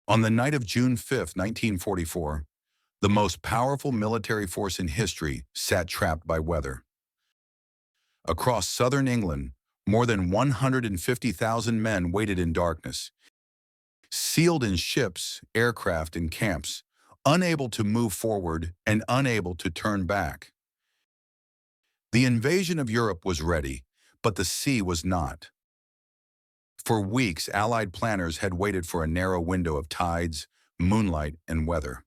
On the night of June 5, 1944, the most powerful military force in history sat trapped by weather. Across southern England, more than 150,000 men waited in darkness, sealed in ships, aircraft, and camps, unable to move forward and unable to turn back. The invasion of Europe was ready, but the sea was not. For weeks, Allied planners had waited for a narrow window of tides, moonlight, and weather.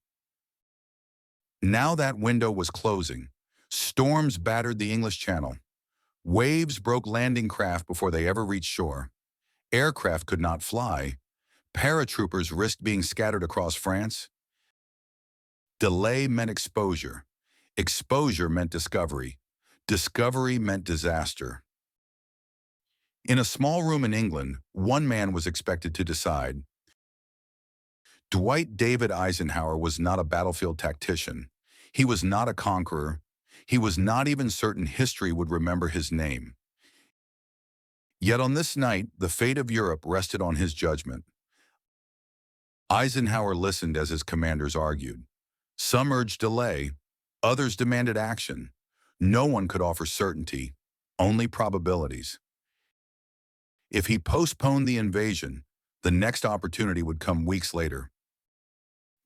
Now that window was closing. Storms battered the English Channel. Waves broke landing craft before they ever reached shore. Aircraft could not fly. Paratroopers risked being scattered across France. Delay meant exposure. Exposure meant discovery. Discovery meant disaster. In a small room in England, one man was expected to decide. Dwight David Eisenhower was not a battlefield tactician. He was not a conqueror. He was not even certain history would remember his name. Yet on this night, the fate of Europe rested on his judgment. Eisenhower listened as his commanders argued. Some urged delay, others demanded action. No one could offer certainty, only probabilities. If he postponed the invasion, the next opportunity would come weeks later.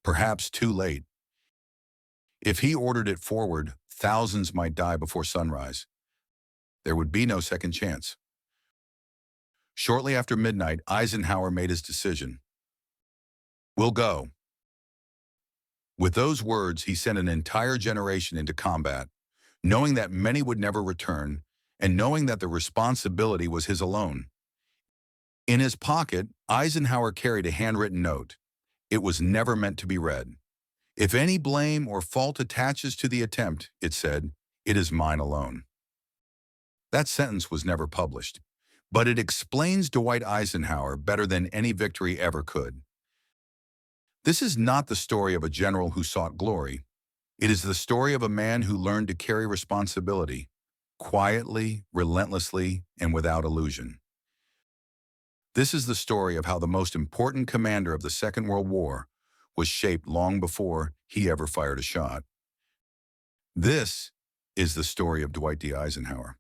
Perhaps too late. If he ordered it forward, thousands might die before sunrise. There would be no second chance. Shortly after midnight, Eisenhower made his decision. "We'll go." With those words, he sent an entire generation into combat, knowing that many would never return, and knowing that the responsibility was his alone. In his pocket, Eisenhower carried a handwritten note. It was never meant to be read. "If any blame or fault attaches to the attempt," it said, "it is mine alone." That sentence was never published, but it explains Dwight Eisenhower better than any victory ever could. This is not the story of a general who sought glory. It is the story of a man who learned to carry responsibility, quietly, relentlessly, and without illusion. This is the story of how the most important commander of the Second World War was shaped long before he ever fired a shot. This is the story of Dwight D. Eisenhower.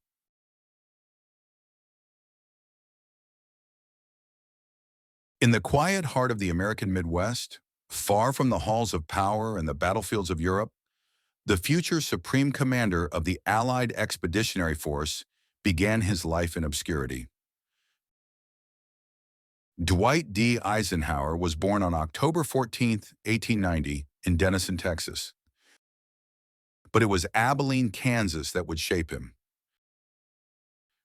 In the quiet heart of the American Midwest, far from the halls of power and the battlefields of Europe, the future Supreme Commander of the Allied Expeditionary Force began his life in obscurity. Dwight D. Eisenhower was born on October 14, 1890, in Denison, Texas. But it was Abilene, Kansas that would shape him.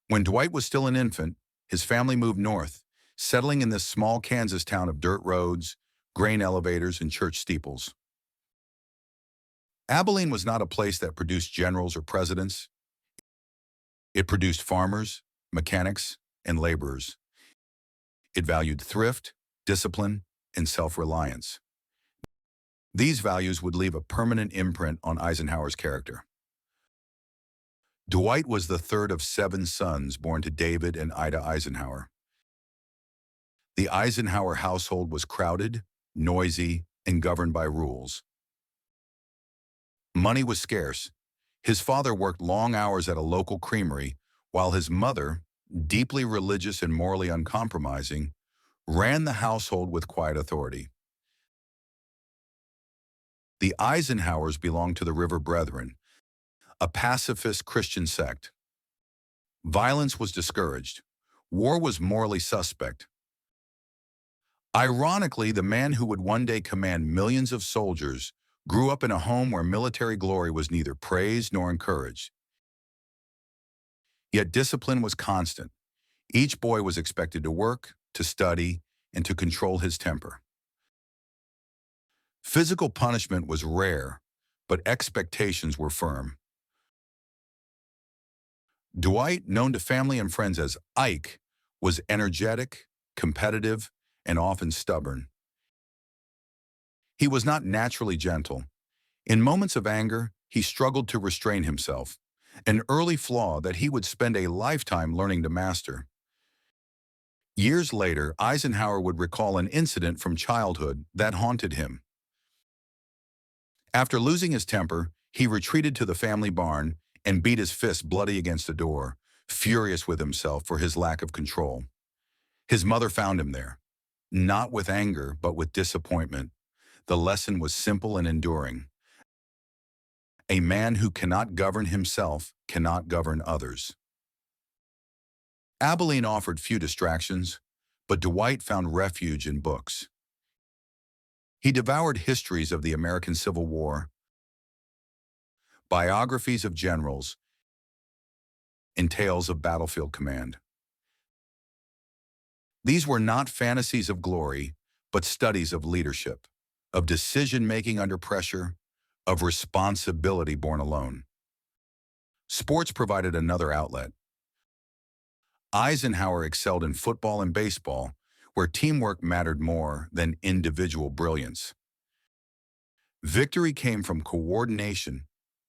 When Dwight was still an infant, his family moved north, settling in this small Kansas town of dirt roads, grain elevators, and church steeples. Abilene was not a place that produced generals or presidents. It produced farmers, mechanics, and laborers. It valued thrift, discipline, and self-reliance. These values would leave a permanent imprint on Eisenhower's character. Dwight was the third of 7 sons born to David and Ida Eisenhower. The Eisenhower household was crowded, noisy, and governed by rules. Money was scarce. His father worked long hours at a local creamery, while his mother, deeply religious and morally uncompromising, ran the household with quiet authority. The Eisenhowers belonged to the River Brethren, a pacifist Christian sect. Violence was discouraged. War was morally suspect. Ironically, the man who would one day command millions of soldiers grew up in a home where military glory was neither praised nor encouraged. Yet discipline was constant. Each boy was expected to work, to study, and to control his temper. Physical punishment was rare, but expectations were firm. Dwight, known to family and friends as Ike, was energetic, competitive, and often stubborn. He was not naturally gentle. In moments of anger, he struggled to restrain himself, an early flaw that he would spend a lifetime learning to master. Years later, Eisenhower would recall an incident from childhood that haunted him. After losing his temper, he retreated to the family barn and beat his fist bloody against the door, furious with himself for his lack of control. His mother found him there, not with anger, but with disappointment. The lesson was simple and enduring. A man who cannot govern himself cannot govern others. Abilene offered few distractions, but Dwight found refuge in books. He devoured histories of the American Civil War, biographies of generals, and tales of battlefield command. These were not fantasies of glory, but studies of leadership, of decision-making under pressure, of responsibility borne alone. Sports provided another outlet. Eisenhower excelled in football and baseball, where teamwork mattered more than individual brilliance. Victory came from coordination,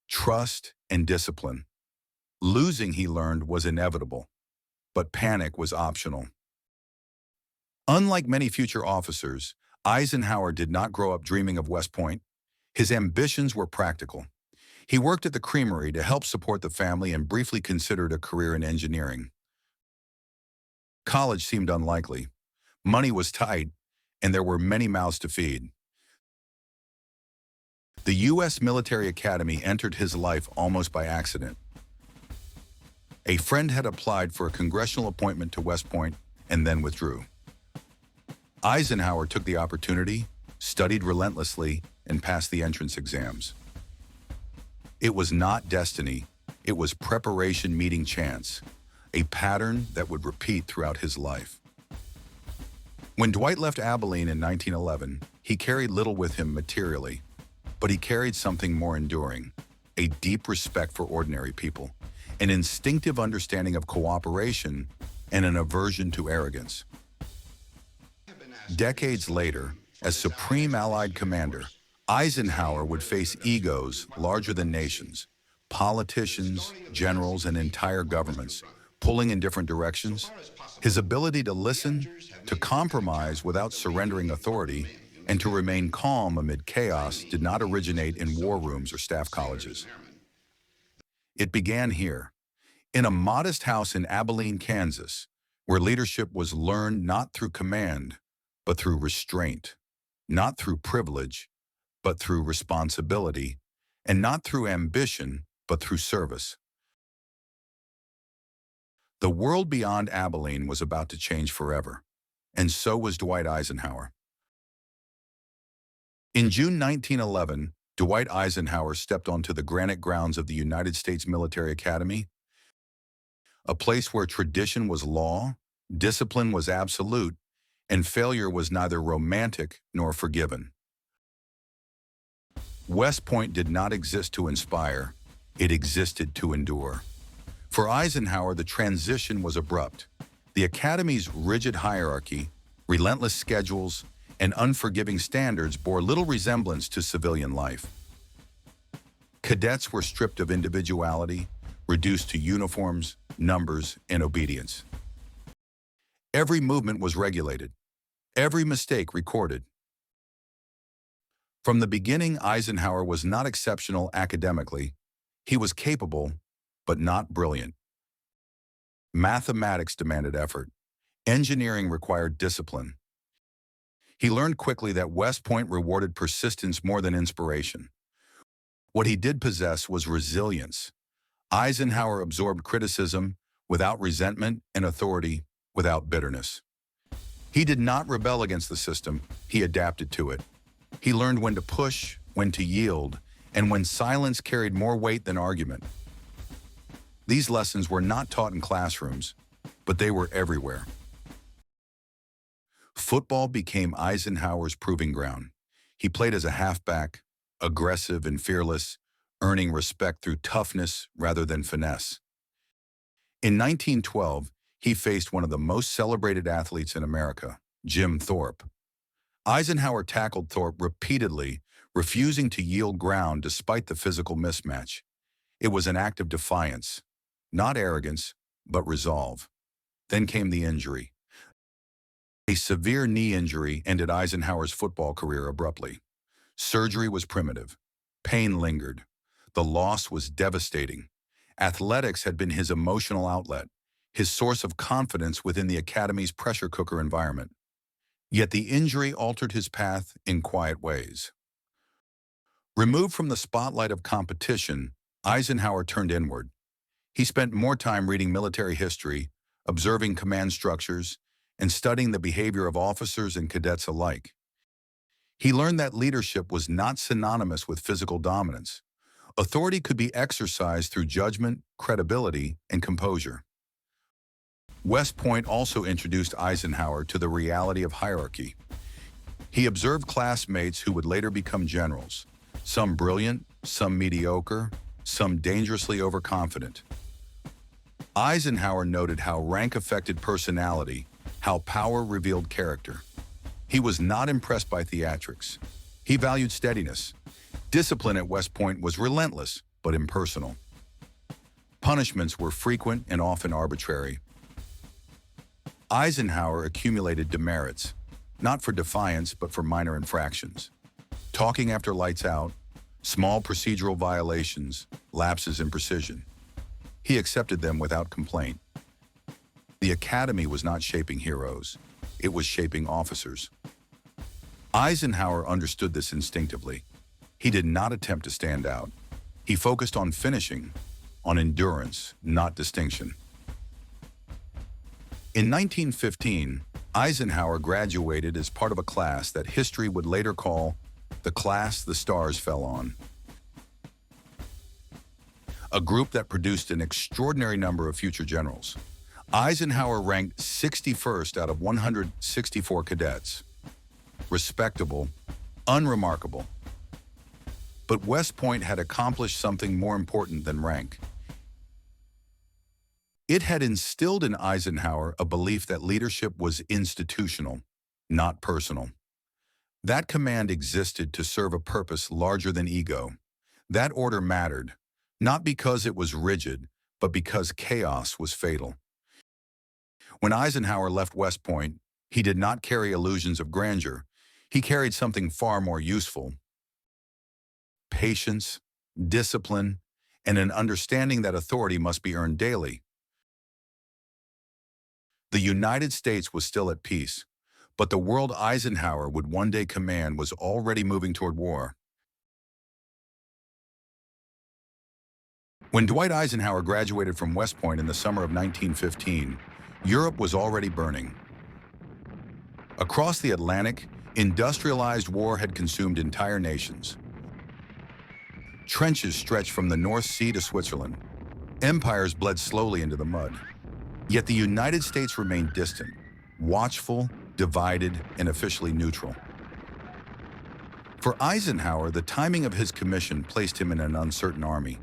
trust, and discipline. Losing, he learned, was inevitable, but panic was optional. Unlike many future officers, Eisenhower did not grow up dreaming of West Point. His ambitions were practical. He worked at the creamery to help support the family and briefly considered a career in engineering. College seemed unlikely. Money was tight, and there were many mouths to feed. The U.S. Military Academy entered his life almost by accident. A friend had applied for a congressional appointment to West Point and then withdrew. Eisenhower took the opportunity, studied relentlessly, and passed the entrance exams. It was not destiny, it was preparation meeting chance, a pattern that would repeat throughout his life. When Dwight left Abilene in 1911, he carried little with him materially, but he carried something more enduring, a deep respect for ordinary people, an instinctive understanding of cooperation, and an aversion to arrogance. Decades later, as Supreme Allied Commander, Eisenhower would face egos larger than nations, politicians, generals, and entire governments, pulling in different directions. His ability to listen, to compromise without surrendering authority, and to remain calm amid chaos did not originate in war rooms or staff colleges. It began here, in a modest house in Abilene, Kansas, where leadership was learned not through command, but through restraint, not through privilege, but through responsibility, and not through ambition, but through service. The world beyond Abilene was about to change forever, and so was Dwight Eisenhower. In June 1911, Dwight Eisenhower stepped onto the granite grounds of the United States Military Academy, a place where tradition was law, discipline was absolute, and failure was neither romantic nor forgiven. West Point did not exist to inspire, it existed to endure. For Eisenhower, the transition was abrupt. The Academy's rigid hierarchy, relentless schedules, and unforgiving standards bore little resemblance to civilian life. Cadets were stripped of individuality, reduced to uniforms, numbers, and obedience. Every movement was regulated, every mistake recorded. From the beginning, Eisenhower was not exceptional academically. He was capable, but not brilliant. Mathematics demanded effort. Engineering required discipline. He learned quickly that West Point rewarded persistence more than inspiration. What he did possess was resilience. Eisenhower absorbed criticism without resentment and authority without bitterness. He did not rebel against the system, he adapted to it. He learned when to push, when to yield, and when silence carried more weight than argument. These lessons were not taught in classrooms, but they were everywhere. Football became Eisenhower's proving ground. He played as a halfback, aggressive and fearless, earning respect through toughness rather than finesse. In 1912, he faced one of the most celebrated athletes in America, Jim Thorpe. Eisenhower tackled Thorpe repeatedly, refusing to yield ground despite the physical mismatch. It was an act of defiance, not arrogance, but resolve. Then came the injury. A severe knee injury ended Eisenhower's football career abruptly. Surgery was primitive. Pain lingered. The loss was devastating. Athletics had been his emotional outlet, his source of confidence within the academy's pressure cooker environment. Yet the injury altered his path in quiet ways. Removed from the spotlight of competition, Eisenhower turned inward. He spent more time reading military history, observing command structures, and studying the behavior of officers and cadets alike. He learned that leadership was not synonymous with physical dominance. Authority could be exercised through judgment, credibility, and composure. West Point also introduced Eisenhower to the reality of hierarchy. He observed classmates who would later become generals, some brilliant, some mediocre, some dangerously overconfident. Eisenhower noted how rank affected personality, how power revealed character. He was not impressed by theatrics. He valued steadiness. Discipline at West Point was relentless, but impersonal. Punishments were frequent and often arbitrary. Eisenhower accumulated demerits, not for defiance, but for minor infractions. Talking after lights out, small procedural violations, lapses in precision. He accepted them without complaint. The academy was not shaping heroes. It was shaping officers. Eisenhower understood this instinctively. He did not attempt to stand out. He focused on finishing, on endurance, not distinction. In 1915, Eisenhower graduated as part of a class that history would later call the class the stars fell on. A group that produced an extraordinary number of future generals. Eisenhower ranked 61st out of 164 cadets. Respectable, unremarkable. But West Point had accomplished something more important than rank. It had instilled in Eisenhower a belief that leadership was institutional, not personal. That command existed to serve a purpose larger than ego. That order mattered, not because it was rigid, but because chaos was fatal. When Eisenhower left West Point, he did not carry illusions of grandeur. He carried something far more useful: patience, discipline, and an understanding that authority must be earned daily. The United States was still at peace, but the world Eisenhower would one day command was already moving toward war. When Dwight Eisenhower graduated from West Point in the summer of 1915, Europe was already burning. Across the Atlantic, industrialized war had consumed entire nations. Trenches stretched from the North Sea to Switzerland. Empires bled slowly into the mud. Yet the United States remained distant, watchful, divided, and officially neutral. For Eisenhower, the timing of his commission placed him in an uncertain army.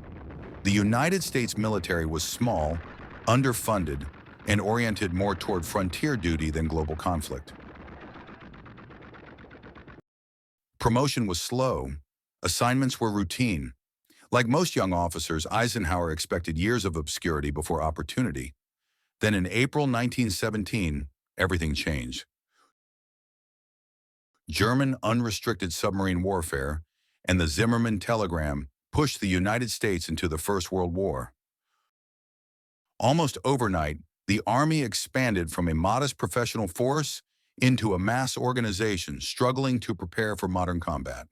The United States military was small, underfunded, and oriented more toward frontier duty than global conflict. Promotion was slow. Assignments were routine. Like most young officers, Eisenhower expected years of obscurity before opportunity. Then in April 1917, everything changed. German unrestricted submarine warfare and the Zimmermann telegram pushed the United States into the First World War. Almost overnight, the Army expanded from a modest professional force into a mass organization struggling to prepare for modern combat.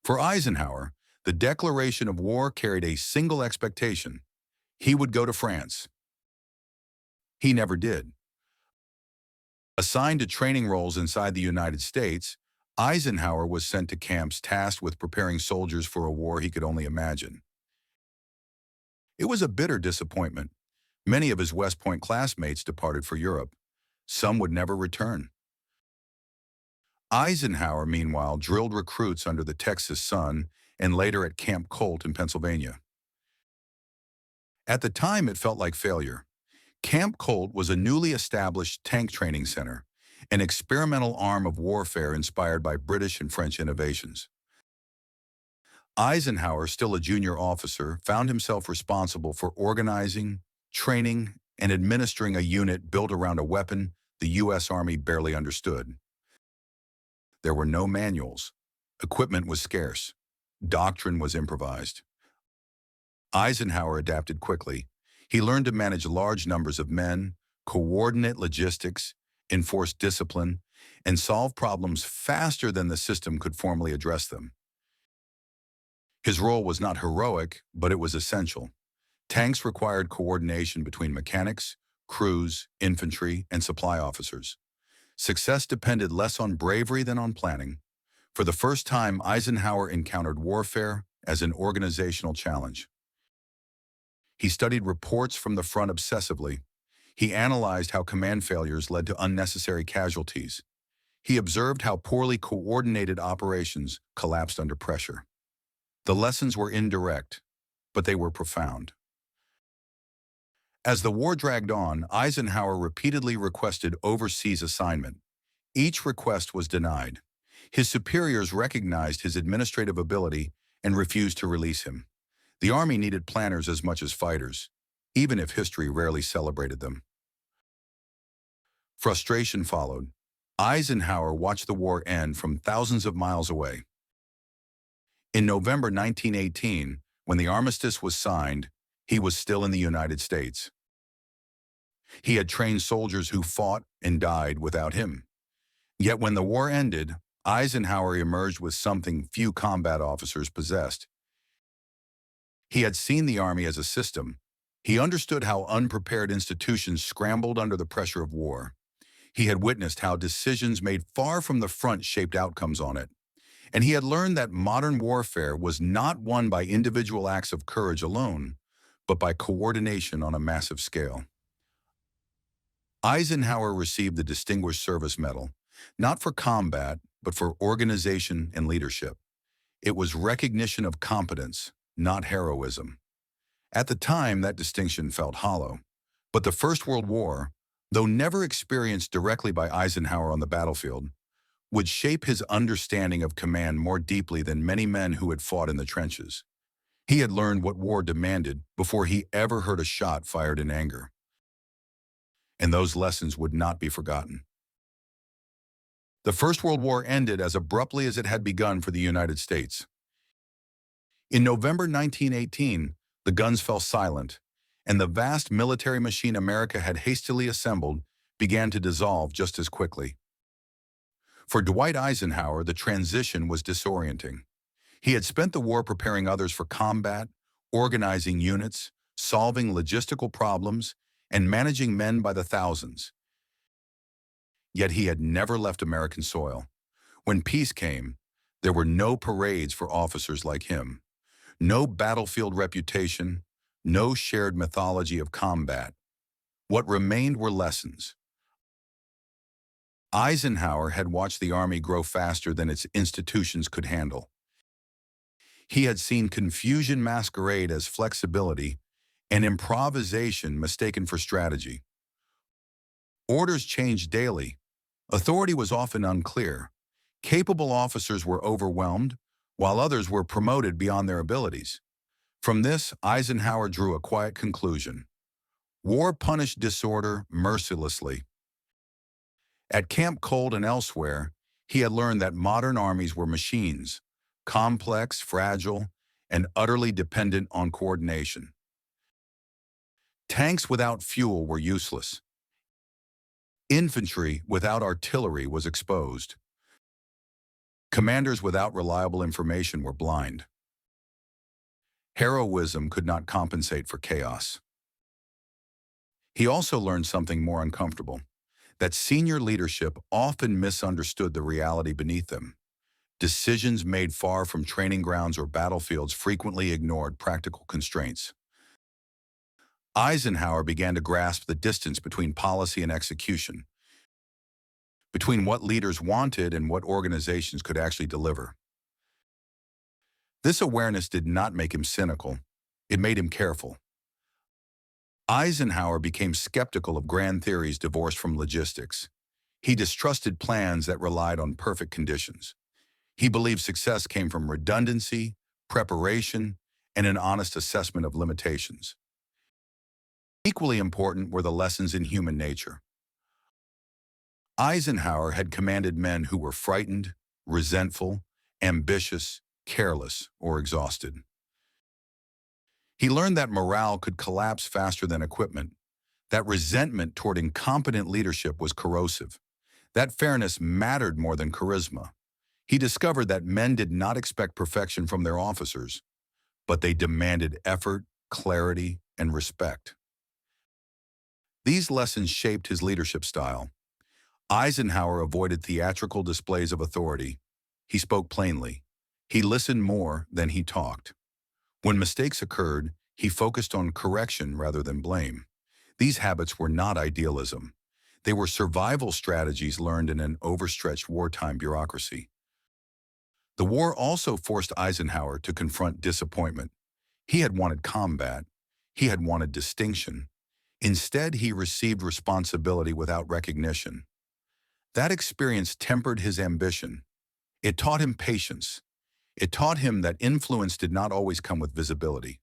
For Eisenhower, the declaration of war carried a single expectation: he would go to France. He never did. Assigned to training roles inside the United States, Eisenhower was sent to camps tasked with preparing soldiers for a war he could only imagine. It was a bitter disappointment. Many of his West Point classmates departed for Europe. Some would never return. Eisenhower, meanwhile, drilled recruits under the Texas sun and later at Camp Colt in Pennsylvania. At the time, it felt like failure. Camp Colt was a newly established tank training center, an experimental arm of warfare inspired by British and French innovations. Eisenhower, still a junior officer, found himself responsible for organizing, training, and administering a unit built around a weapon the U.S. Army barely understood. There were no manuals. Equipment was scarce. Doctrine was improvised. Eisenhower adapted quickly. He learned to manage large numbers of men, coordinate logistics, enforce discipline, and solve problems faster than the system could formally address them. His role was not heroic, but it was essential. Tanks required coordination between mechanics, crews, infantry, and supply officers. Success depended less on bravery than on planning. For the first time, Eisenhower encountered warfare as an organizational challenge. He studied reports from the front obsessively. He analyzed how command failures led to unnecessary casualties. He observed how poorly coordinated operations collapsed under pressure. The lessons were indirect, but they were profound. As the war dragged on, Eisenhower repeatedly requested overseas assignment. Each request was denied. His superiors recognized his administrative ability and refused to release him. The Army needed planners as much as fighters, even if history rarely celebrated them. Frustration followed. Eisenhower watched the war end from thousands of miles away. In November 1918, when the armistice was signed, he was still in the United States. He had trained soldiers who fought and died without him. Yet when the war ended, Eisenhower emerged with something few combat officers possessed. He had seen the Army as a system. He understood how unprepared institutions scrambled under the pressure of war. He had witnessed how decisions made far from the front shaped outcomes on it. And he had learned that modern warfare was not won by individual acts of courage alone, but by coordination on a massive scale. Eisenhower received the Distinguished Service Medal, not for combat, but for organization and leadership. It was recognition of competence, not heroism. At the time, that distinction felt hollow. But the First World War, though never experienced directly by Eisenhower on the battlefield, would shape his understanding of command more deeply than many men who had fought in the trenches. He had learned what war demanded before he ever heard a shot fired in anger. And those lessons would not be forgotten. The First World War ended as abruptly as it had begun for the United States. In November 1918, the guns fell silent, and the vast military machine America had hastily assembled began to dissolve just as quickly. For Dwight Eisenhower, the transition was disorienting. He had spent the war preparing others for combat, organizing units, solving logistical problems, and managing men by the thousands. Yet he had never left American soil. When peace came, there were no parades for officers like him, no battlefield reputation, no shared mythology of combat. What remained were lessons. Eisenhower had watched the Army grow faster than its institutions could handle. He had seen confusion masquerade as flexibility and improvisation mistaken for strategy. Orders changed daily. Authority was often unclear. Capable officers were overwhelmed, while others were promoted beyond their abilities. From this, Eisenhower drew a quiet conclusion. War punished disorder mercilessly. At Camp Cold and elsewhere, he had learned that modern armies were machines, complex, fragile, and utterly dependent on coordination. Tanks without fuel were useless. Infantry without artillery was exposed. Commanders without reliable information were blind. Heroism could not compensate for chaos. He also learned something more uncomfortable, that senior leadership often misunderstood the reality beneath them. Decisions made far from training grounds or battlefields frequently ignored practical constraints. Eisenhower began to grasp the distance between policy and execution, between what leaders wanted and what organizations could actually deliver. This awareness did not make him cynical. It made him careful. Eisenhower became skeptical of grand theories divorced from logistics. He distrusted plans that relied on perfect conditions. He believed success came from redundancy, preparation, and an honest assessment of limitations. Equally important were the lessons in human nature. Eisenhower had commanded men who were frightened, resentful, ambitious, careless, or exhausted. He learned that morale could collapse faster than equipment, that resentment toward incompetent leadership was corrosive, that fairness mattered more than charisma. He discovered that men did not expect perfection from their officers, but they demanded effort, clarity, and respect. These lessons shaped his leadership style. Eisenhower avoided theatrical displays of authority. He spoke plainly. He listened more than he talked. When mistakes occurred, he focused on correction rather than blame. These habits were not idealism. They were survival strategies learned in an overstretched wartime bureaucracy. The war also forced Eisenhower to confront disappointment. He had wanted combat. He had wanted distinction. Instead, he received responsibility without recognition. That experience tempered his ambition. It taught him patience. It taught him that influence did not always come with visibility.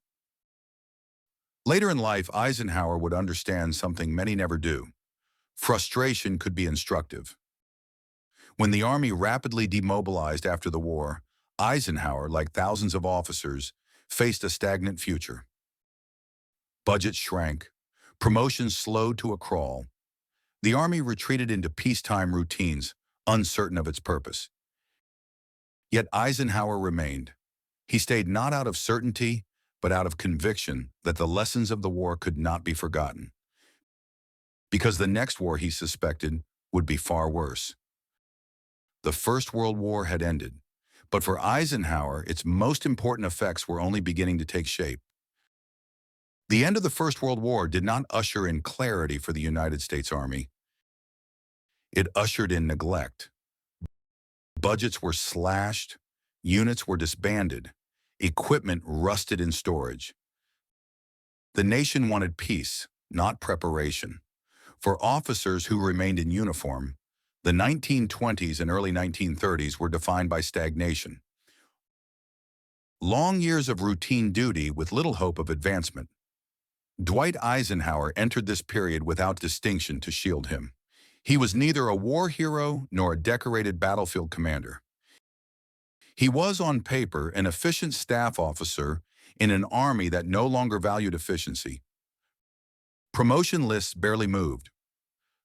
Later in life, Eisenhower would understand something many never do. Frustration could be instructive. When the Army rapidly demobilized after the war, Eisenhower, like thousands of officers, faced a stagnant future. Budgets shrank. Promotions slowed to a crawl. The Army retreated into peacetime routines, uncertain of its purpose. Yet Eisenhower remained. He stayed not out of certainty, but out of conviction that the lessons of the war could not be forgotten. Because the next war, he suspected, would be far worse. The First World War had ended, but for Eisenhower, its most important effects were only beginning to take shape. The end of the First World War did not usher in clarity for the United States Army. It ushered in neglect. Budgets were slashed, units were disbanded, equipment rusted in storage. The nation wanted peace, not preparation. For officers who remained in uniform, the 1920s and early 1930s were defined by stagnation. Long years of routine duty with little hope of advancement. Dwight Eisenhower entered this period without distinction to shield him. He was neither a war hero nor a decorated battlefield commander. He was, on paper, an efficient staff officer in an army that no longer valued efficiency. Promotion lists barely moved.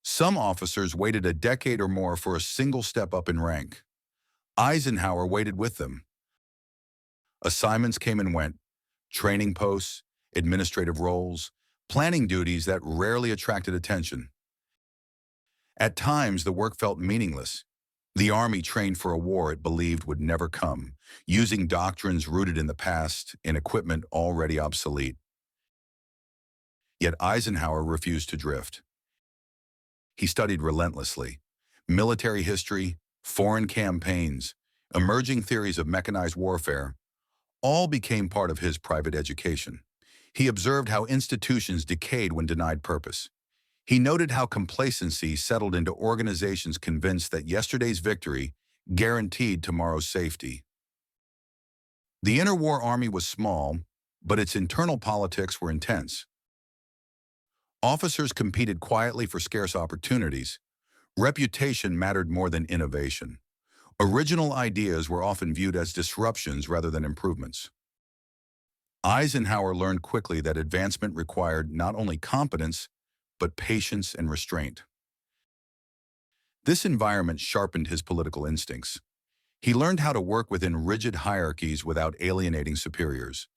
Some officers waited a decade or more for a single step up in rank. Eisenhower waited with them. Assignments came and went, training posts, administrative roles, planning duties that rarely attracted attention. At times, the work felt meaningless. The Army trained for a war it believed would never come, using doctrines rooted in the past and equipment already obsolete. Yet Eisenhower refused to drift. He studied relentlessly. Military history, foreign campaigns, emerging theories of mechanized warfare, all became part of his private education. He observed how institutions decayed when denied purpose. He noted how complacency settled into organizations convinced that yesterday's victory guaranteed tomorrow's safety. The interwar army was small, but its internal politics were intense. Officers competed quietly for scarce opportunities. Reputation mattered more than innovation. Original ideas were often viewed as disruptions rather than improvements. Eisenhower learned quickly that advancement required not only competence, but patience and restraint. This environment sharpened his political instincts. He learned how to work within rigid hierarchies without alienating superiors,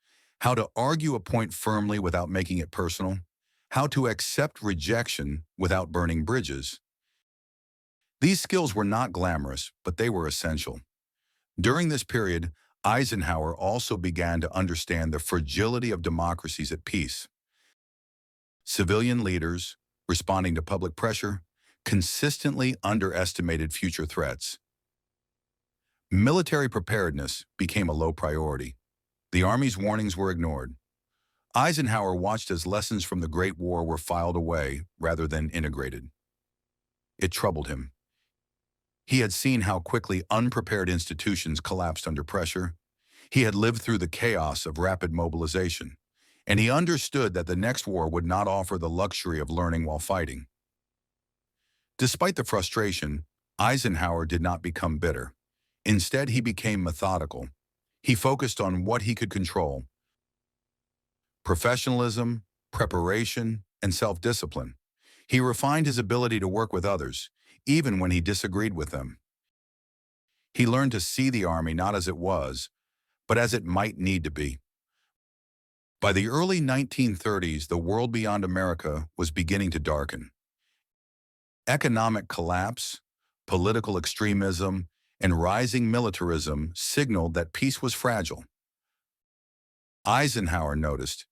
how to argue a point firmly without making it personal, how to accept rejection without burning bridges. These skills were not glamorous, but they were essential. During this period, Eisenhower also began to understand the fragility of democracies at peace. Civilian leaders, responding to public pressure, consistently underestimated future threats. Military preparedness became a low priority. The Army's warnings were ignored. Eisenhower watched as lessons from the Great War were filed away rather than integrated. It troubled him. He had seen how quickly unprepared institutions collapsed under pressure. He had lived through the chaos of rapid mobilization, and he understood that the next war would not offer the luxury of learning while fighting. Despite the frustration, Eisenhower did not become bitter. Instead, he became methodical. He focused on what he could control: professionalism, preparation, and self-discipline. He refined his ability to work with others, even when he disagreed with them. He learned to see the Army not as it was, but as it might need to be. By the early 1930s, the world beyond America was beginning to darken. Economic collapse, political extremism, and rising militarism signaled that peace was fragile. Eisenhower noticed.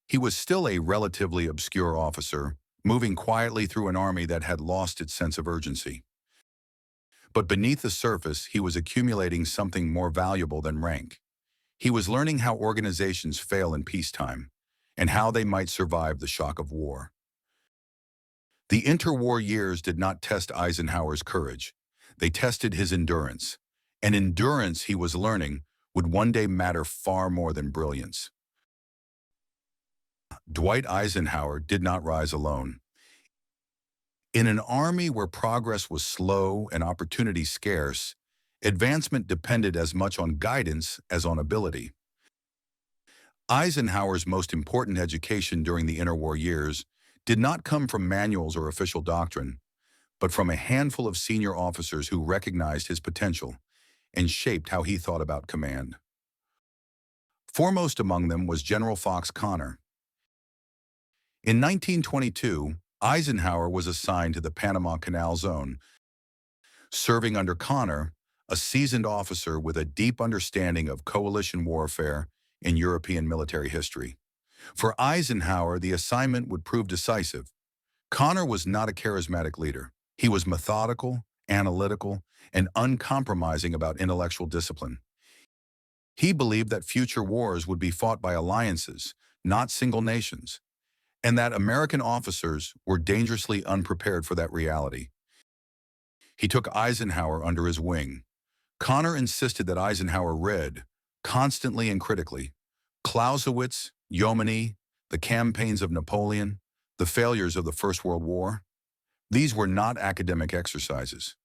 He was still a relatively obscure officer, moving quietly through an army that had lost its sense of urgency. But beneath the surface, he was accumulating something more valuable than rank. He was learning how organizations fail in peacetime, and how they might survive the shock of war. The interwar years did not test Eisenhower's courage. They tested his endurance. And endurance, he was learning, would one day matter far more than brilliance. Dwight Eisenhower did not rise alone. In an army where progress was slow and opportunity scarce, advancement depended as much on guidance as on ability. Eisenhower's most important education during the interwar years did not come from manuals or official doctrine, but from a handful of senior officers who recognized his potential and shaped how he thought about command. Foremost among them was General Fox Connor. In 1922, Eisenhower was assigned to the Panama Canal Zone. Serving under Connor, a seasoned officer with a deep understanding of coalition warfare and European military history. For Eisenhower, the assignment would prove decisive. Connor was not a charismatic leader. He was methodical, analytical, and uncompromising about intellectual discipline. He believed that future wars would be fought by alliances, not single nations, and that American officers were dangerously unprepared for that reality. He took Eisenhower under his wing. Connor insisted that Eisenhower read, constantly and critically, Clausewitz, Jomini, the campaigns of Napoleon, the failures of the First World War. These were not academic exercises.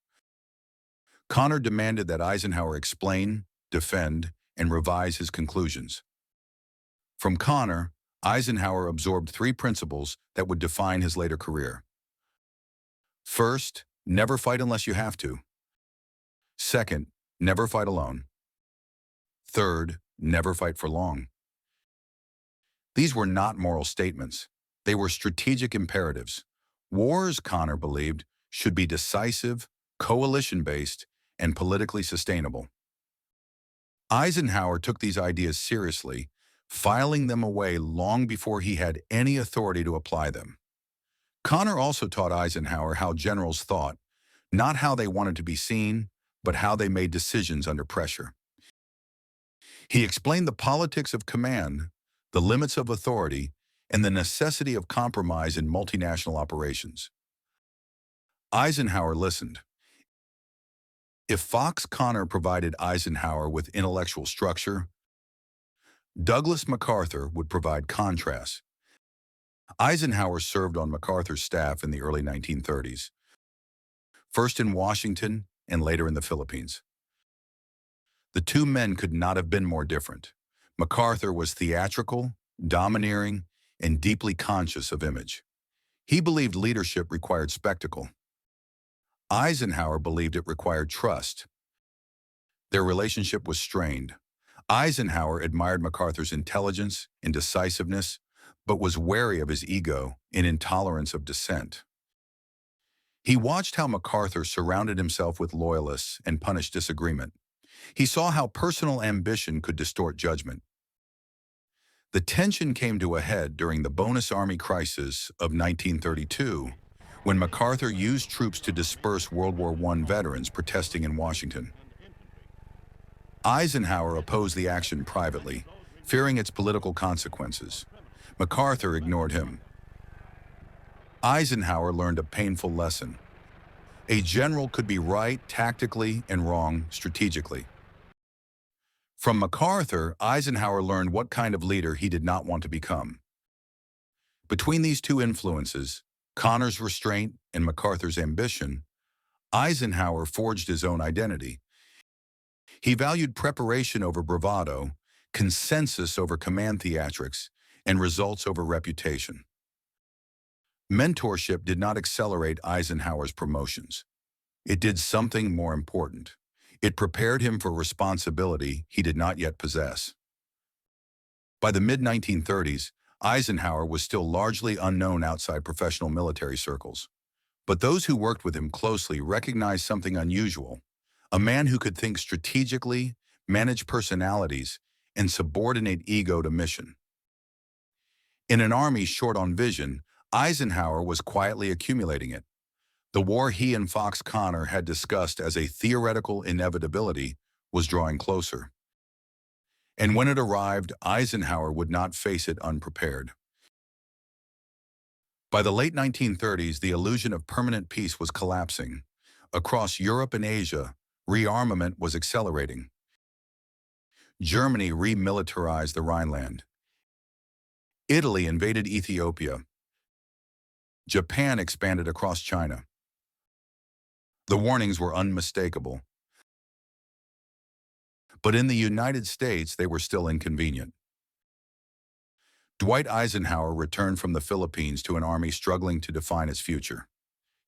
Connor demanded that Eisenhower explain, defend, and revise his conclusions. From Connor, Eisenhower absorbed three principles that would define his later career. First, never fight unless you have to. Second, never fight alone. Third, never fight for long. These were not moral statements. They were strategic imperatives. Wars, Connor believed, should be decisive, coalition-based, and politically sustainable. Eisenhower took these ideas seriously, filing them away long before he had any authority to apply them. Connor also taught Eisenhower how generals thought, not how they wanted to be seen, but how they made decisions under pressure. He explained the politics of command, the limits of authority, and the necessity of compromise in multinational operations. Eisenhower listened. If Fox Connor provided Eisenhower with intellectual structure, Douglas MacArthur would provide contrast. Eisenhower served on MacArthur's staff in the early 1930s, first in Washington and later in the Philippines. The two men could not have been more different. MacArthur was theatrical, domineering, and deeply conscious of image. He believed leadership required spectacle. Eisenhower believed it required trust. Their relationship was strained. Eisenhower admired MacArthur's intelligence and decisiveness, but was wary of his ego and intolerance of dissent. He watched how MacArthur surrounded himself with loyalists and punished disagreement. He saw how personal ambition could distort judgment. The tension came to a head during the Bonus Army crisis of 1932, when MacArthur used troops to disperse World War I veterans protesting in Washington. Eisenhower opposed the action privately, fearing its political consequences. MacArthur ignored him. Eisenhower learned a painful lesson. A general could be right tactically and wrong strategically. From MacArthur, Eisenhower learned what kind of leader he did not want to become. Between these two influences, Connor's restraint and MacArthur's ambition, Eisenhower forged his own identity. He valued preparation over bravado, consensus over command theatrics, and results over reputation. Mentorship did not accelerate Eisenhower's promotions. It did something more important. It prepared him for responsibility he did not yet possess. By the mid-1930s, Eisenhower was still largely unknown outside professional military circles. But those who worked with him closely recognized something unusual: a man who could think strategically, manage personalities, and subordinate ego to mission. In an army short on vision, Eisenhower was quietly accumulating it. The war he and Fox Connor had discussed as a theoretical inevitability was drawing closer. And when it arrived, Eisenhower would not face it unprepared. By the late 1930s, the illusion of permanent peace was collapsing. Across Europe and Asia, rearmament was accelerating. Germany remilitarized the Rhineland. Italy invaded Ethiopia. Japan expanded across China. The warnings were unmistakable. But in the United States, they were still inconvenient. Dwight Eisenhower returned from the Philippines to an army struggling to define its future.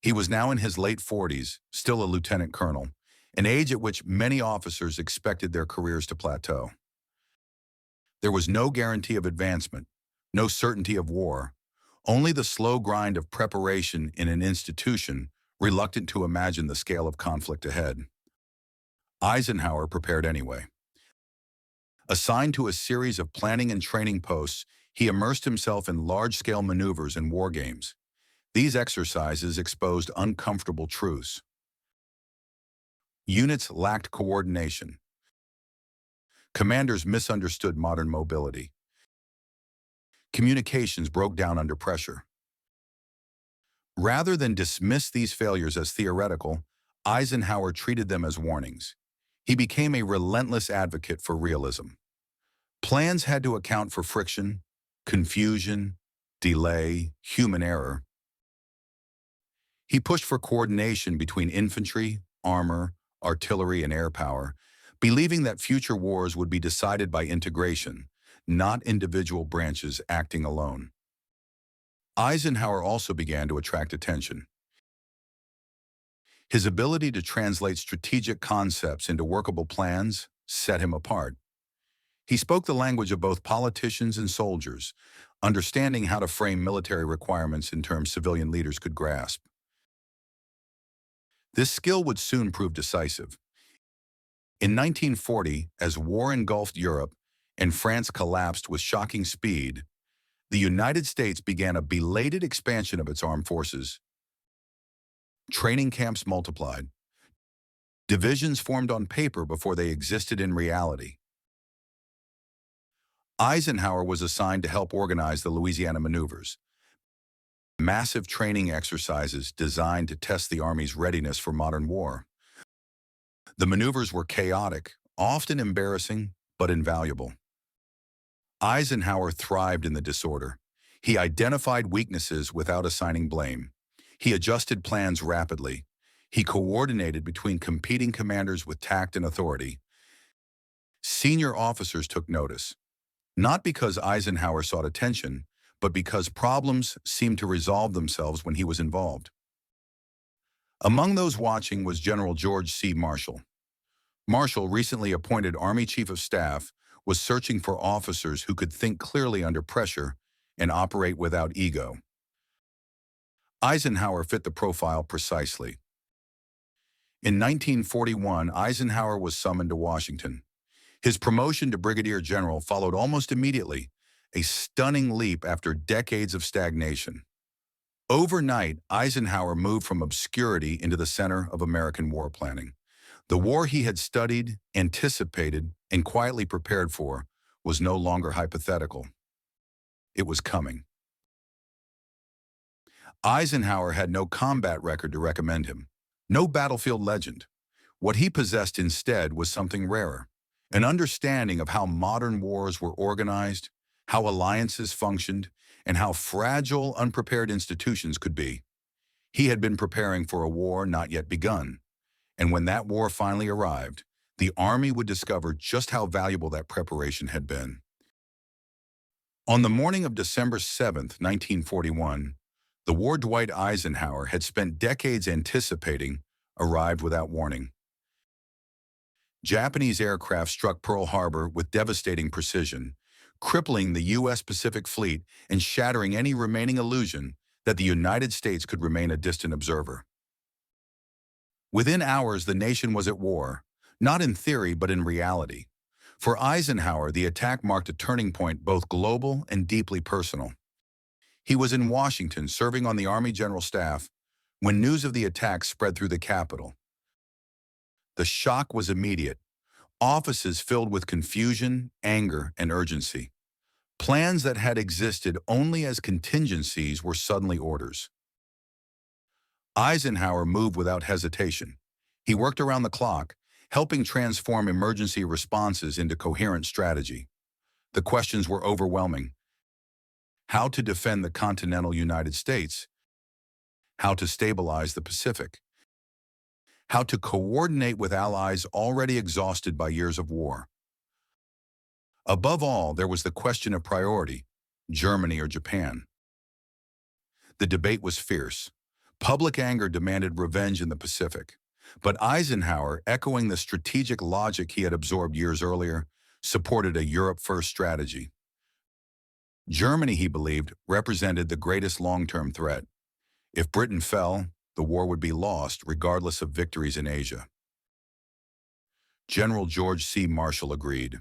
He was now in his late 40s, still a lieutenant colonel, an age at which many officers expected their careers to plateau. There was no guarantee of advancement, no certainty of war, only the slow grind of preparation in an institution reluctant to imagine the scale of conflict ahead. Eisenhower prepared anyway. Assigned to a series of planning and training posts, he immersed himself in large-scale maneuvers and war games. These exercises exposed uncomfortable truths. Units lacked coordination. Commanders misunderstood modern mobility. Communications broke down under pressure. Rather than dismiss these failures as theoretical, Eisenhower treated them as warnings. He became a relentless advocate for realism. Plans had to account for friction, confusion, delay, human error. He pushed for coordination between infantry, armor, artillery, and air power, believing that future wars would be decided by integration, not individual branches acting alone. Eisenhower also began to attract attention. His ability to translate strategic concepts into workable plans set him apart. He spoke the language of both politicians and soldiers, understanding how to frame military requirements in terms civilian leaders could grasp. This skill would soon prove decisive. In 1940, as war engulfed Europe and France collapsed with shocking speed, the United States began a belated expansion of its armed forces. Training camps multiplied. Divisions formed on paper before they existed in reality. Eisenhower was assigned to help organize the Louisiana maneuvers, massive training exercises designed to test the Army's readiness for modern war. The maneuvers were chaotic, often embarrassing, but invaluable. Eisenhower thrived in the disorder. He identified weaknesses without assigning blame. He adjusted plans rapidly. He coordinated between competing commanders with tact and authority. Senior officers took notice, not because Eisenhower sought attention, but because problems seemed to resolve themselves when he was involved. Among those watching was General George C. Marshall. Marshall, recently appointed Army Chief of Staff, was searching for officers who could think clearly under pressure and operate without ego. Eisenhower fit the profile precisely. In 1941, Eisenhower was summoned to Washington. His promotion to brigadier general followed almost immediately, a stunning leap after decades of stagnation. Overnight, Eisenhower moved from obscurity into the center of American war planning. The war he had studied, anticipated, and quietly prepared for was no longer hypothetical. It was coming. Eisenhower had no combat record to recommend him, no battlefield legend. What he possessed instead was something rarer, an understanding of how modern wars were organized, how alliances functioned, and how fragile, unprepared institutions could be. He had been preparing for a war not yet begun, and when that war finally arrived, the Army would discover just how valuable that preparation had been. On the morning of December 7th, 1941, the war Dwight Eisenhower had spent decades anticipating arrived without warning. Japanese aircraft struck Pearl Harbor with devastating precision, crippling the U.S. Pacific Fleet and shattering any remaining illusion that the United States could remain a distant observer. Within hours, the nation was at war, not in theory but in reality. For Eisenhower, the attack marked a turning point both global and deeply personal. He was in Washington serving on the Army General Staff when news of the attack spread through the capital. The shock was immediate. Offices filled with confusion, anger, and urgency. Plans that had existed only as contingencies were suddenly orders. Eisenhower moved without hesitation. He worked around the clock, helping transform emergency responses into coherent strategy. The questions were overwhelming. How to defend the continental United States? How to stabilize the Pacific? How to coordinate with allies already exhausted by years of war? Above all, there was the question of priority, Germany or Japan. The debate was fierce. Public anger demanded revenge in the Pacific. But Eisenhower, echoing the strategic logic he had absorbed years earlier, supported a Europe-first strategy. Germany, he believed, represented the greatest long-term threat. If Britain fell, the war would be lost, regardless of victories in Asia. General George C. Marshall agreed.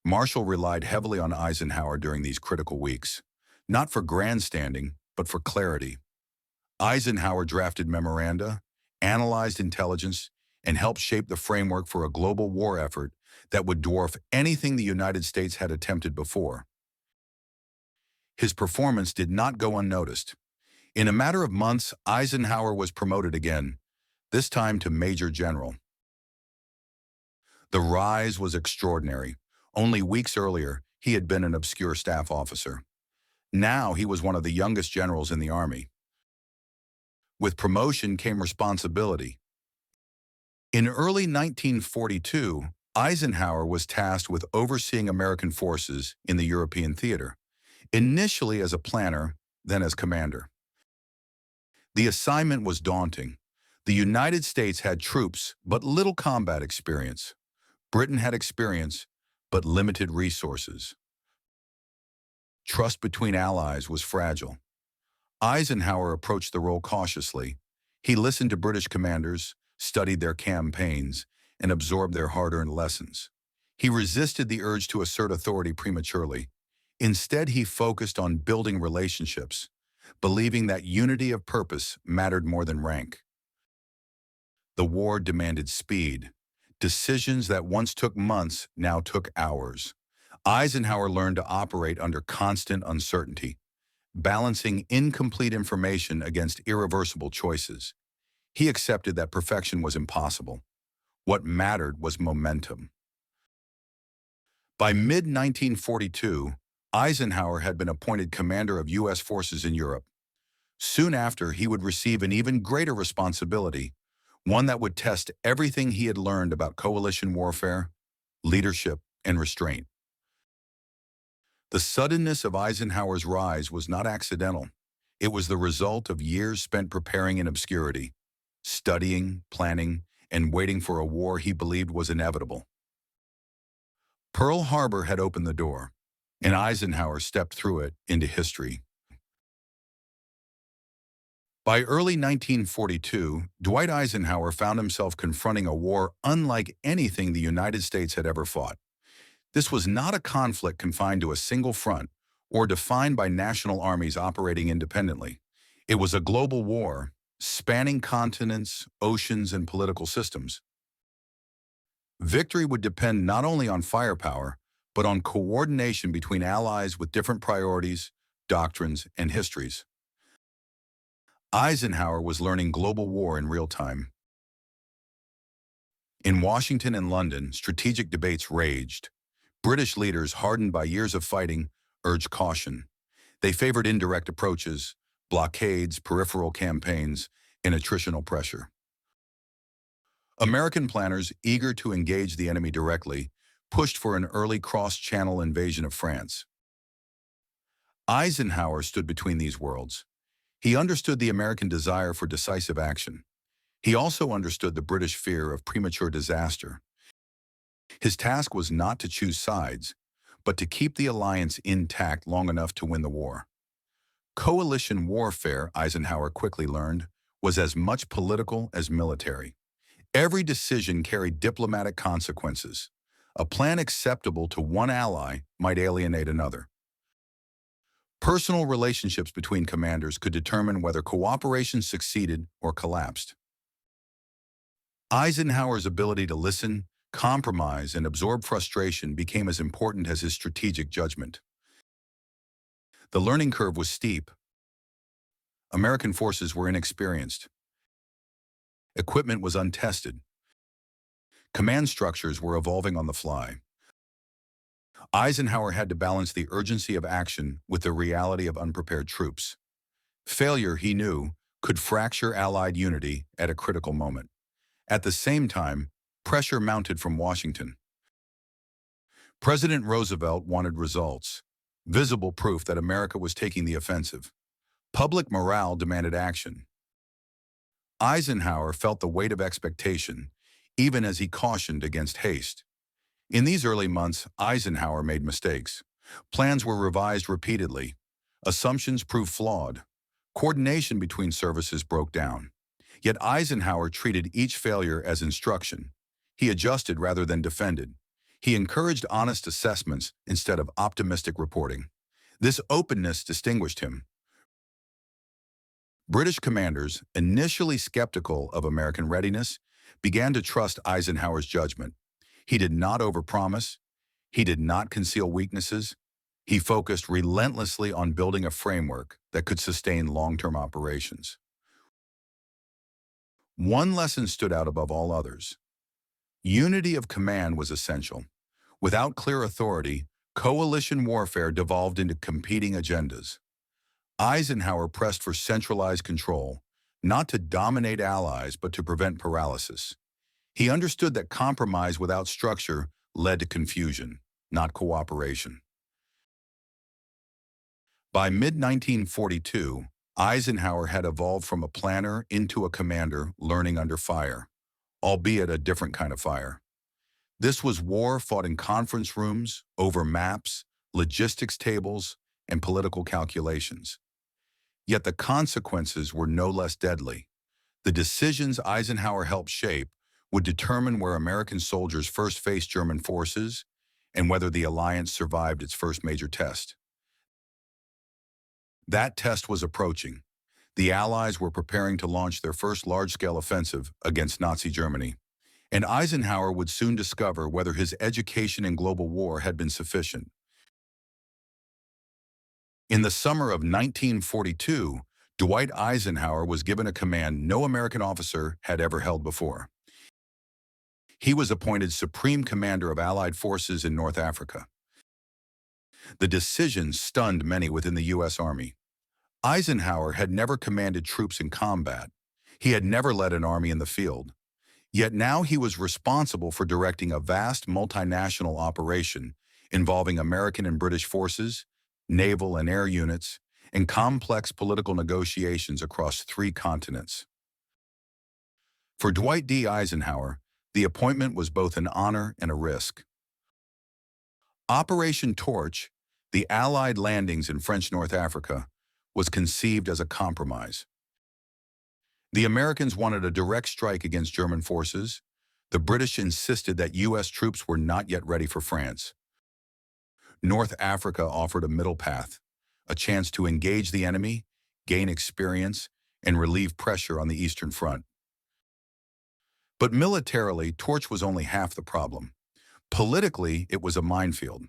Marshall relied heavily on Eisenhower during these critical weeks, not for grandstanding, but for clarity. Eisenhower drafted memoranda, analyzed intelligence, and helped shape the framework for a global war effort that would dwarf anything the United States had attempted before. His performance did not go unnoticed. In a matter of months, Eisenhower was promoted again, this time to Major General. The rise was extraordinary. Only weeks earlier, he had been an obscure staff officer. Now he was one of the youngest generals in the Army. With promotion came responsibility. In early 1942, Eisenhower was tasked with overseeing American forces in the European theater, initially as a planner, then as commander. The assignment was daunting. The United States had troops, but little combat experience. Britain had experience, but limited resources. Trust between allies was fragile. Eisenhower approached the role cautiously. He listened to British commanders, studied their campaigns, and absorbed their hard-earned lessons. He resisted the urge to assert authority prematurely. Instead, he focused on building relationships, believing that unity of purpose mattered more than rank. The war demanded speed. Decisions that once took months now took hours. Eisenhower learned to operate under constant uncertainty, balancing incomplete information against irreversible choices. He accepted that perfection was impossible. What mattered was momentum. By mid-1942, Eisenhower had been appointed commander of U.S. forces in Europe. Soon after, he would receive an even greater responsibility, one that would test everything he had learned about coalition warfare, leadership, and restraint. The suddenness of Eisenhower's rise was not accidental. It was the result of years spent preparing in obscurity, studying, planning, and waiting for a war he believed was inevitable. Pearl Harbor had opened the door, and Eisenhower stepped through it into history. By early 1942, Dwight Eisenhower found himself confronting a war unlike anything the United States had ever fought. This was not a conflict confined to a single front or defined by national armies operating independently. It was a global war, spanning continents, oceans, and political systems. Victory would depend not only on firepower, but on coordination between allies with different priorities, doctrines, and histories. Eisenhower was learning global war in real time. In Washington and London, strategic debates raged. British leaders, hardened by years of fighting, urged caution. They favored indirect approaches, blockades, peripheral campaigns, and attritional pressure. American planners, eager to engage the enemy directly, pushed for an early cross-channel invasion of France. Eisenhower stood between these worlds. He understood the American desire for decisive action. He also understood the British fear of premature disaster. His task was not to choose sides, but to keep the alliance intact long enough to win the war. Coalition warfare, Eisenhower quickly learned, was as much political as military. Every decision carried diplomatic consequences. A plan acceptable to one ally might alienate another. Personal relationships between commanders could determine whether cooperation succeeded or collapsed. Eisenhower's ability to listen, compromise, and absorb frustration became as important as his strategic judgment. The learning curve was steep. American forces were inexperienced. Equipment was untested. Command structures were evolving on the fly. Eisenhower had to balance the urgency of action with the reality of unprepared troops. Failure, he knew, could fracture Allied unity at a critical moment. At the same time, pressure mounted from Washington. President Roosevelt wanted results, visible proof that America was taking the offensive. Public morale demanded action. Eisenhower felt the weight of expectation, even as he cautioned against haste. In these early months, Eisenhower made mistakes. Plans were revised repeatedly. Assumptions proved flawed. Coordination between services broke down. Yet Eisenhower treated each failure as instruction. He adjusted rather than defended. He encouraged honest assessments instead of optimistic reporting. This openness distinguished him. British commanders, initially skeptical of American readiness, began to trust Eisenhower's judgment. He did not overpromise. He did not conceal weaknesses. He focused relentlessly on building a framework that could sustain long-term operations. One lesson stood out above all others. Unity of command was essential. Without clear authority, coalition warfare devolved into competing agendas. Eisenhower pressed for centralized control, not to dominate allies but to prevent paralysis. He understood that compromise without structure led to confusion, not cooperation. By mid-1942, Eisenhower had evolved from a planner into a commander learning under fire, albeit a different kind of fire. This was war fought in conference rooms, over maps, logistics tables, and political calculations. Yet the consequences were no less deadly. The decisions Eisenhower helped shape would determine where American soldiers first faced German forces and whether the alliance survived its first major test. That test was approaching. The Allies were preparing to launch their first large-scale offensive against Nazi Germany, and Eisenhower would soon discover whether his education in global war had been sufficient. In the summer of 1942, Dwight Eisenhower was given a command no American officer had ever held before. He was appointed Supreme Commander of Allied forces in North Africa. The decision stunned many within the U.S. Army. Eisenhower had never commanded troops in combat. He had never led an army in the field. Yet now he was responsible for directing a vast multinational operation involving American and British forces, naval and air units, and complex political negotiations across 3 continents. For Dwight D. Eisenhower, the appointment was both an honor and a risk. Operation Torch, the Allied landings in French North Africa, was conceived as a compromise. The Americans wanted a direct strike against German forces. The British insisted that U.S. troops were not yet ready for France. North Africa offered a middle path, a chance to engage the enemy, gain experience, and relieve pressure on the Eastern Front. But militarily, Torch was only half the problem. Politically, it was a minefield.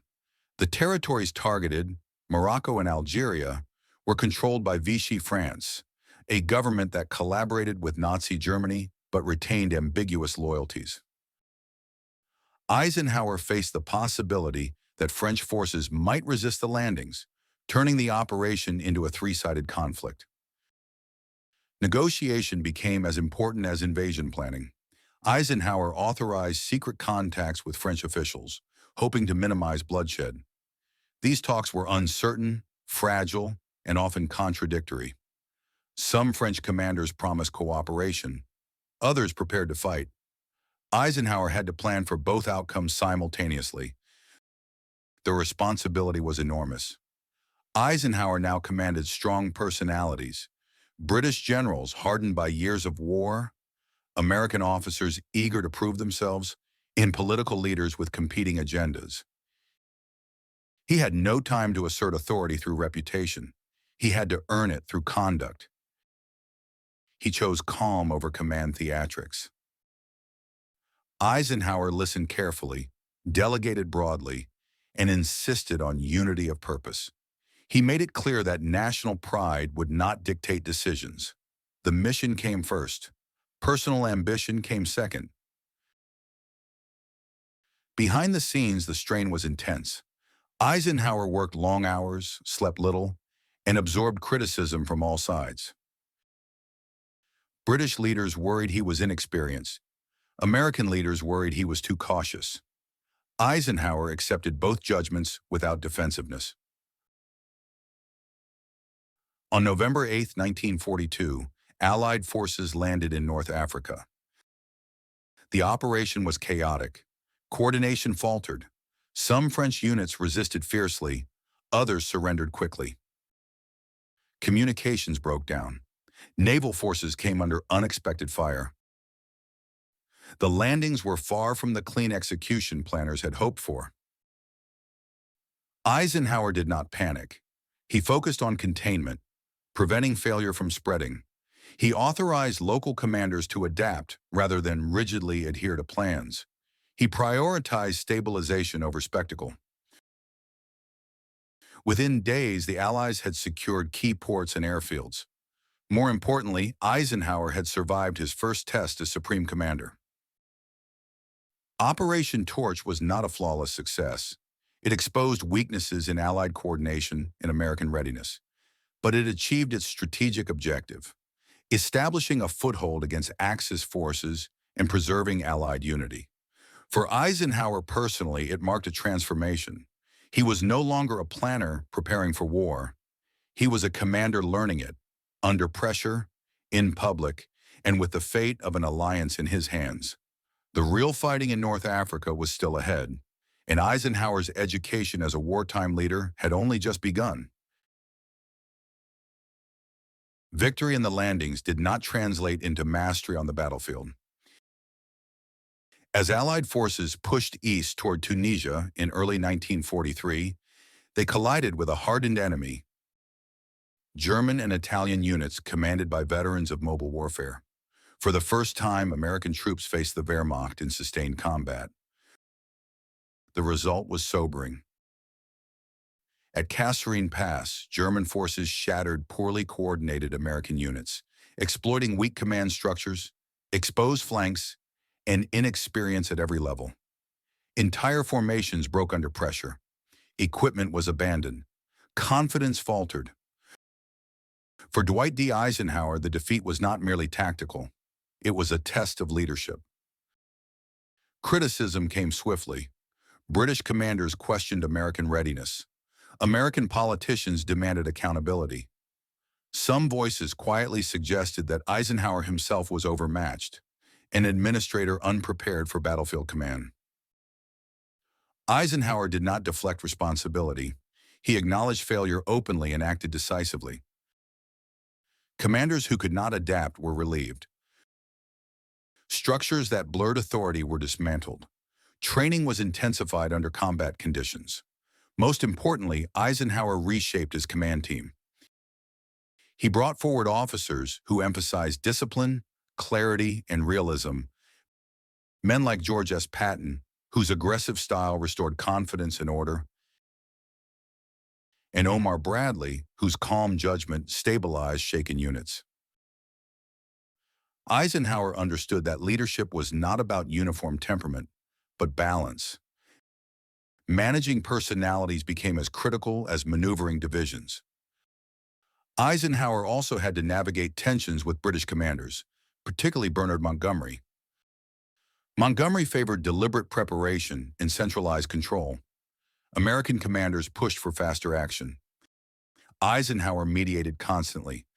The territories targeted, Morocco and Algeria, were controlled by Vichy France, a government that collaborated with Nazi Germany but retained ambiguous loyalties. Eisenhower faced the possibility that French forces might resist the landings, turning the operation into a 3-sided conflict. Negotiation became as important as invasion planning. Eisenhower authorized secret contacts with French officials, hoping to minimize bloodshed. These talks were uncertain, fragile, and often contradictory. Some French commanders promised cooperation, others prepared to fight. Eisenhower had to plan for both outcomes simultaneously. The responsibility was enormous. Eisenhower now commanded strong personalities, British generals hardened by years of war, American officers eager to prove themselves, and political leaders with competing agendas. He had no time to assert authority through reputation. He had to earn it through conduct. He chose calm over command theatrics. Eisenhower listened carefully, delegated broadly, and insisted on unity of purpose. He made it clear that national pride would not dictate decisions. The mission came first. Personal ambition came second. Behind the scenes, the strain was intense. Eisenhower worked long hours, slept little, and absorbed criticism from all sides. British leaders worried he was inexperienced. American leaders worried he was too cautious. Eisenhower accepted both judgments without defensiveness. On November 8, 1942, Allied forces landed in North Africa. The operation was chaotic. Coordination faltered. Some French units resisted fiercely, others surrendered quickly. Communications broke down. Naval forces came under unexpected fire. The landings were far from the clean execution planners had hoped for. Eisenhower did not panic. He focused on containment, preventing failure from spreading. He authorized local commanders to adapt rather than rigidly adhere to plans. He prioritized stabilization over spectacle. Within days, the Allies had secured key ports and airfields. More importantly, Eisenhower had survived his first test as Supreme Commander. Operation Torch was not a flawless success. It exposed weaknesses in Allied coordination and American readiness. But it achieved its strategic objective, establishing a foothold against Axis forces and preserving Allied unity. For Eisenhower personally, it marked a transformation. He was no longer a planner preparing for war. He was a commander learning it, under pressure, in public, and with the fate of an alliance in his hands. The real fighting in North Africa was still ahead, and Eisenhower's education as a wartime leader had only just begun. Victory in the landings did not translate into mastery on the battlefield. As Allied forces pushed east toward Tunisia in early 1943, they collided with a hardened enemy, German and Italian units commanded by veterans of mobile warfare. For the first time, American troops faced the Wehrmacht in sustained combat. The result was sobering. At Kasserine Pass, German forces shattered poorly coordinated American units, exploiting weak command structures, exposed flanks, and inexperience at every level. Entire formations broke under pressure. Equipment was abandoned. Confidence faltered. For Dwight D. Eisenhower, the defeat was not merely tactical. It was a test of leadership. Criticism came swiftly. British commanders questioned American readiness. American politicians demanded accountability. Some voices quietly suggested that Eisenhower himself was overmatched, an administrator unprepared for battlefield command. Eisenhower did not deflect responsibility. He acknowledged failure openly and acted decisively. Commanders who could not adapt were relieved. Structures that blurred authority were dismantled. Training was intensified under combat conditions. Most importantly, Eisenhower reshaped his command team. He brought forward officers who emphasized discipline, clarity, and realism. Men like George S. Patton, whose aggressive style restored confidence and order, and Omar Bradley, whose calm judgment stabilized shaken units. Eisenhower understood that leadership was not about uniform temperament, but balance. Managing personalities became as critical as maneuvering divisions. Eisenhower also had to navigate tensions with British commanders, particularly Bernard Montgomery. Montgomery favored deliberate preparation and centralized control. American commanders pushed for faster action. Eisenhower mediated constantly,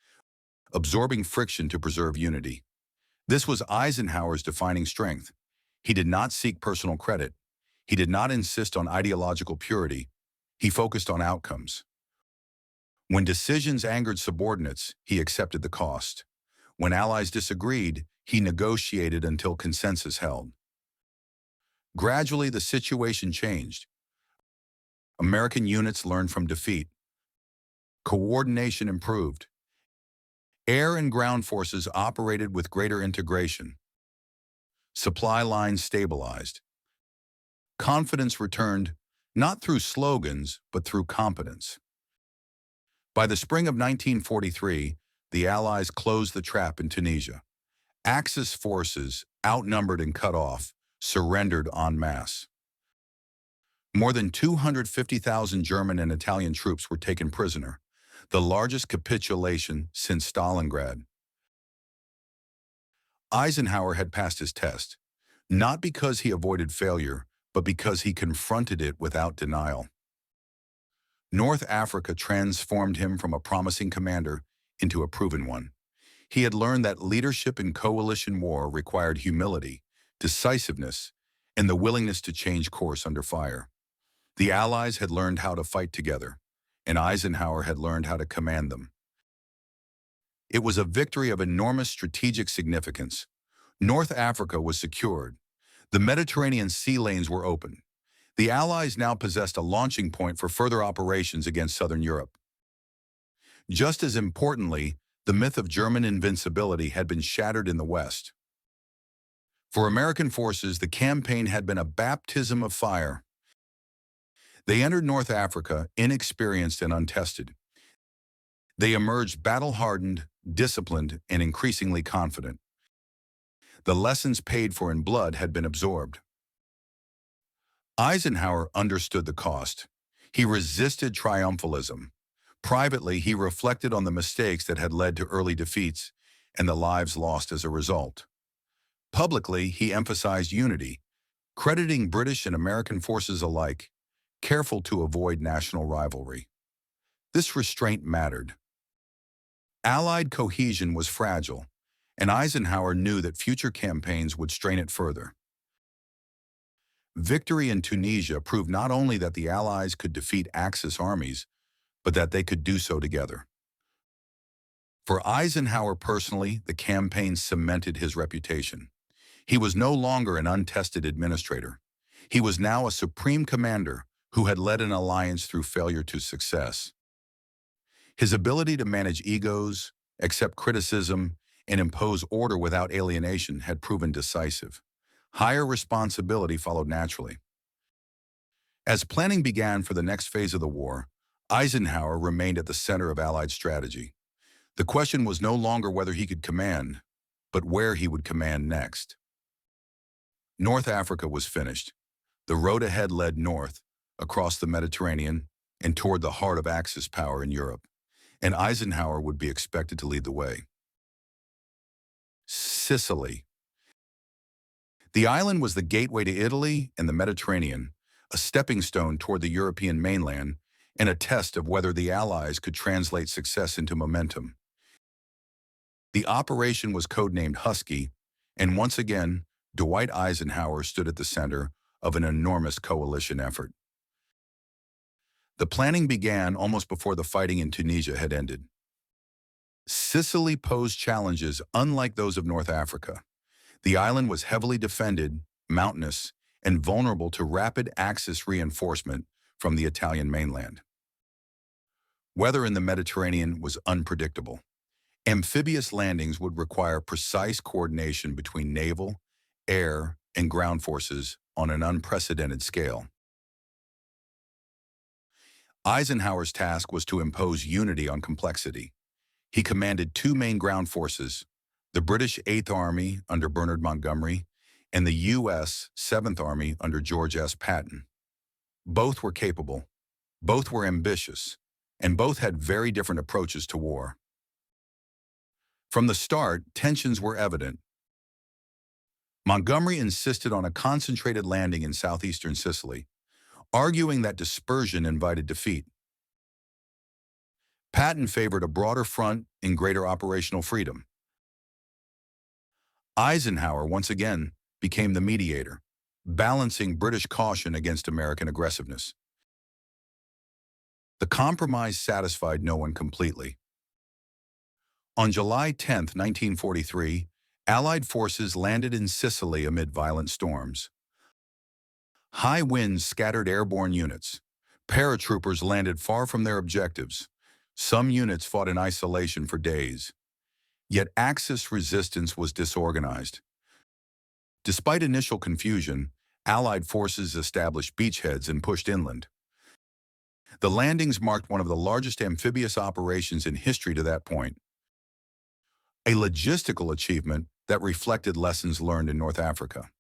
absorbing friction to preserve unity. This was Eisenhower's defining strength. He did not seek personal credit. He did not insist on ideological purity. He focused on outcomes. When decisions angered subordinates, he accepted the cost. When allies disagreed, he negotiated until consensus held. Gradually, the situation changed. American units learned from defeat. Coordination improved. Air and ground forces operated with greater integration. Supply lines stabilized. Confidence returned, not through slogans, but through competence. By the spring of 1943, the Allies closed the trap in Tunisia. Axis forces, outnumbered and cut off, surrendered en masse. More than 250,000 German and Italian troops were taken prisoner, the largest capitulation since Stalingrad. Eisenhower had passed his test, not because he avoided failure, but because he confronted it without denial. North Africa transformed him from a promising commander into a proven one. He had learned that leadership in coalition war required humility, decisiveness, and the willingness to change course under fire. The Allies had learned how to fight together, and Eisenhower had learned how to command them. It was a victory of enormous strategic significance. North Africa was secured. The Mediterranean sea lanes were open. The Allies now possessed a launching point for further operations against Southern Europe. Just as importantly, the myth of German invincibility had been shattered in the West. For American forces, the campaign had been a baptism of fire. They entered North Africa inexperienced and untested. They emerged battle-hardened, disciplined, and increasingly confident. The lessons paid for in blood had been absorbed. Eisenhower understood the cost. He resisted triumphalism. Privately, he reflected on the mistakes that had led to early defeats and the lives lost as a result. Publicly, he emphasized unity, crediting British and American forces alike, careful to avoid national rivalry. This restraint mattered. Allied cohesion was fragile, and Eisenhower knew that future campaigns would strain it further. Victory in Tunisia proved not only that the Allies could defeat Axis armies, but that they could do so together. For Eisenhower personally, the campaign cemented his reputation. He was no longer an untested administrator. He was now a supreme commander who had led an alliance through failure to success. His ability to manage egos, accept criticism, and impose order without alienation had proven decisive. Higher responsibility followed naturally. As planning began for the next phase of the war, Eisenhower remained at the center of Allied strategy. The question was no longer whether he could command, but where he would command next. North Africa was finished. The road ahead led north, across the Mediterranean, and toward the heart of Axis power in Europe, and Eisenhower would be expected to lead the way. Sicily. The island was the gateway to Italy and the Mediterranean, a stepping stone toward the European mainland, and a test of whether the Allies could translate success into momentum. The operation was codenamed Husky, and once again, Dwight Eisenhower stood at the center of an enormous coalition effort. The planning began almost before the fighting in Tunisia had ended. Sicily posed challenges unlike those of North Africa. The island was heavily defended, mountainous, and vulnerable to rapid Axis reinforcement from the Italian mainland. Weather in the Mediterranean was unpredictable. Amphibious landings would require precise coordination between naval, air, and ground forces on an unprecedented scale. Eisenhower's task was to impose unity on complexity. He commanded two main ground forces, the British 8th Army under Bernard Montgomery and the U.S. 7th Army under George S. Patton. Both were capable. Both were ambitious. and both had very different approaches to war. From the start, tensions were evident. Montgomery insisted on a concentrated landing in southeastern Sicily, arguing that dispersion invited defeat. Patton favored a broader front and greater operational freedom. Eisenhower, once again, became the mediator, balancing British caution against American aggressiveness. The compromise satisfied no one completely. On July 10, 1943, Allied forces landed in Sicily amid violent storms. High winds scattered airborne units. Paratroopers landed far from their objectives. Some units fought in isolation for days. Yet Axis resistance was disorganized. Despite initial confusion, Allied forces established beachheads and pushed inland. The landings marked one of the largest amphibious operations in history to that point, a logistical achievement that reflected lessons learned in North Africa.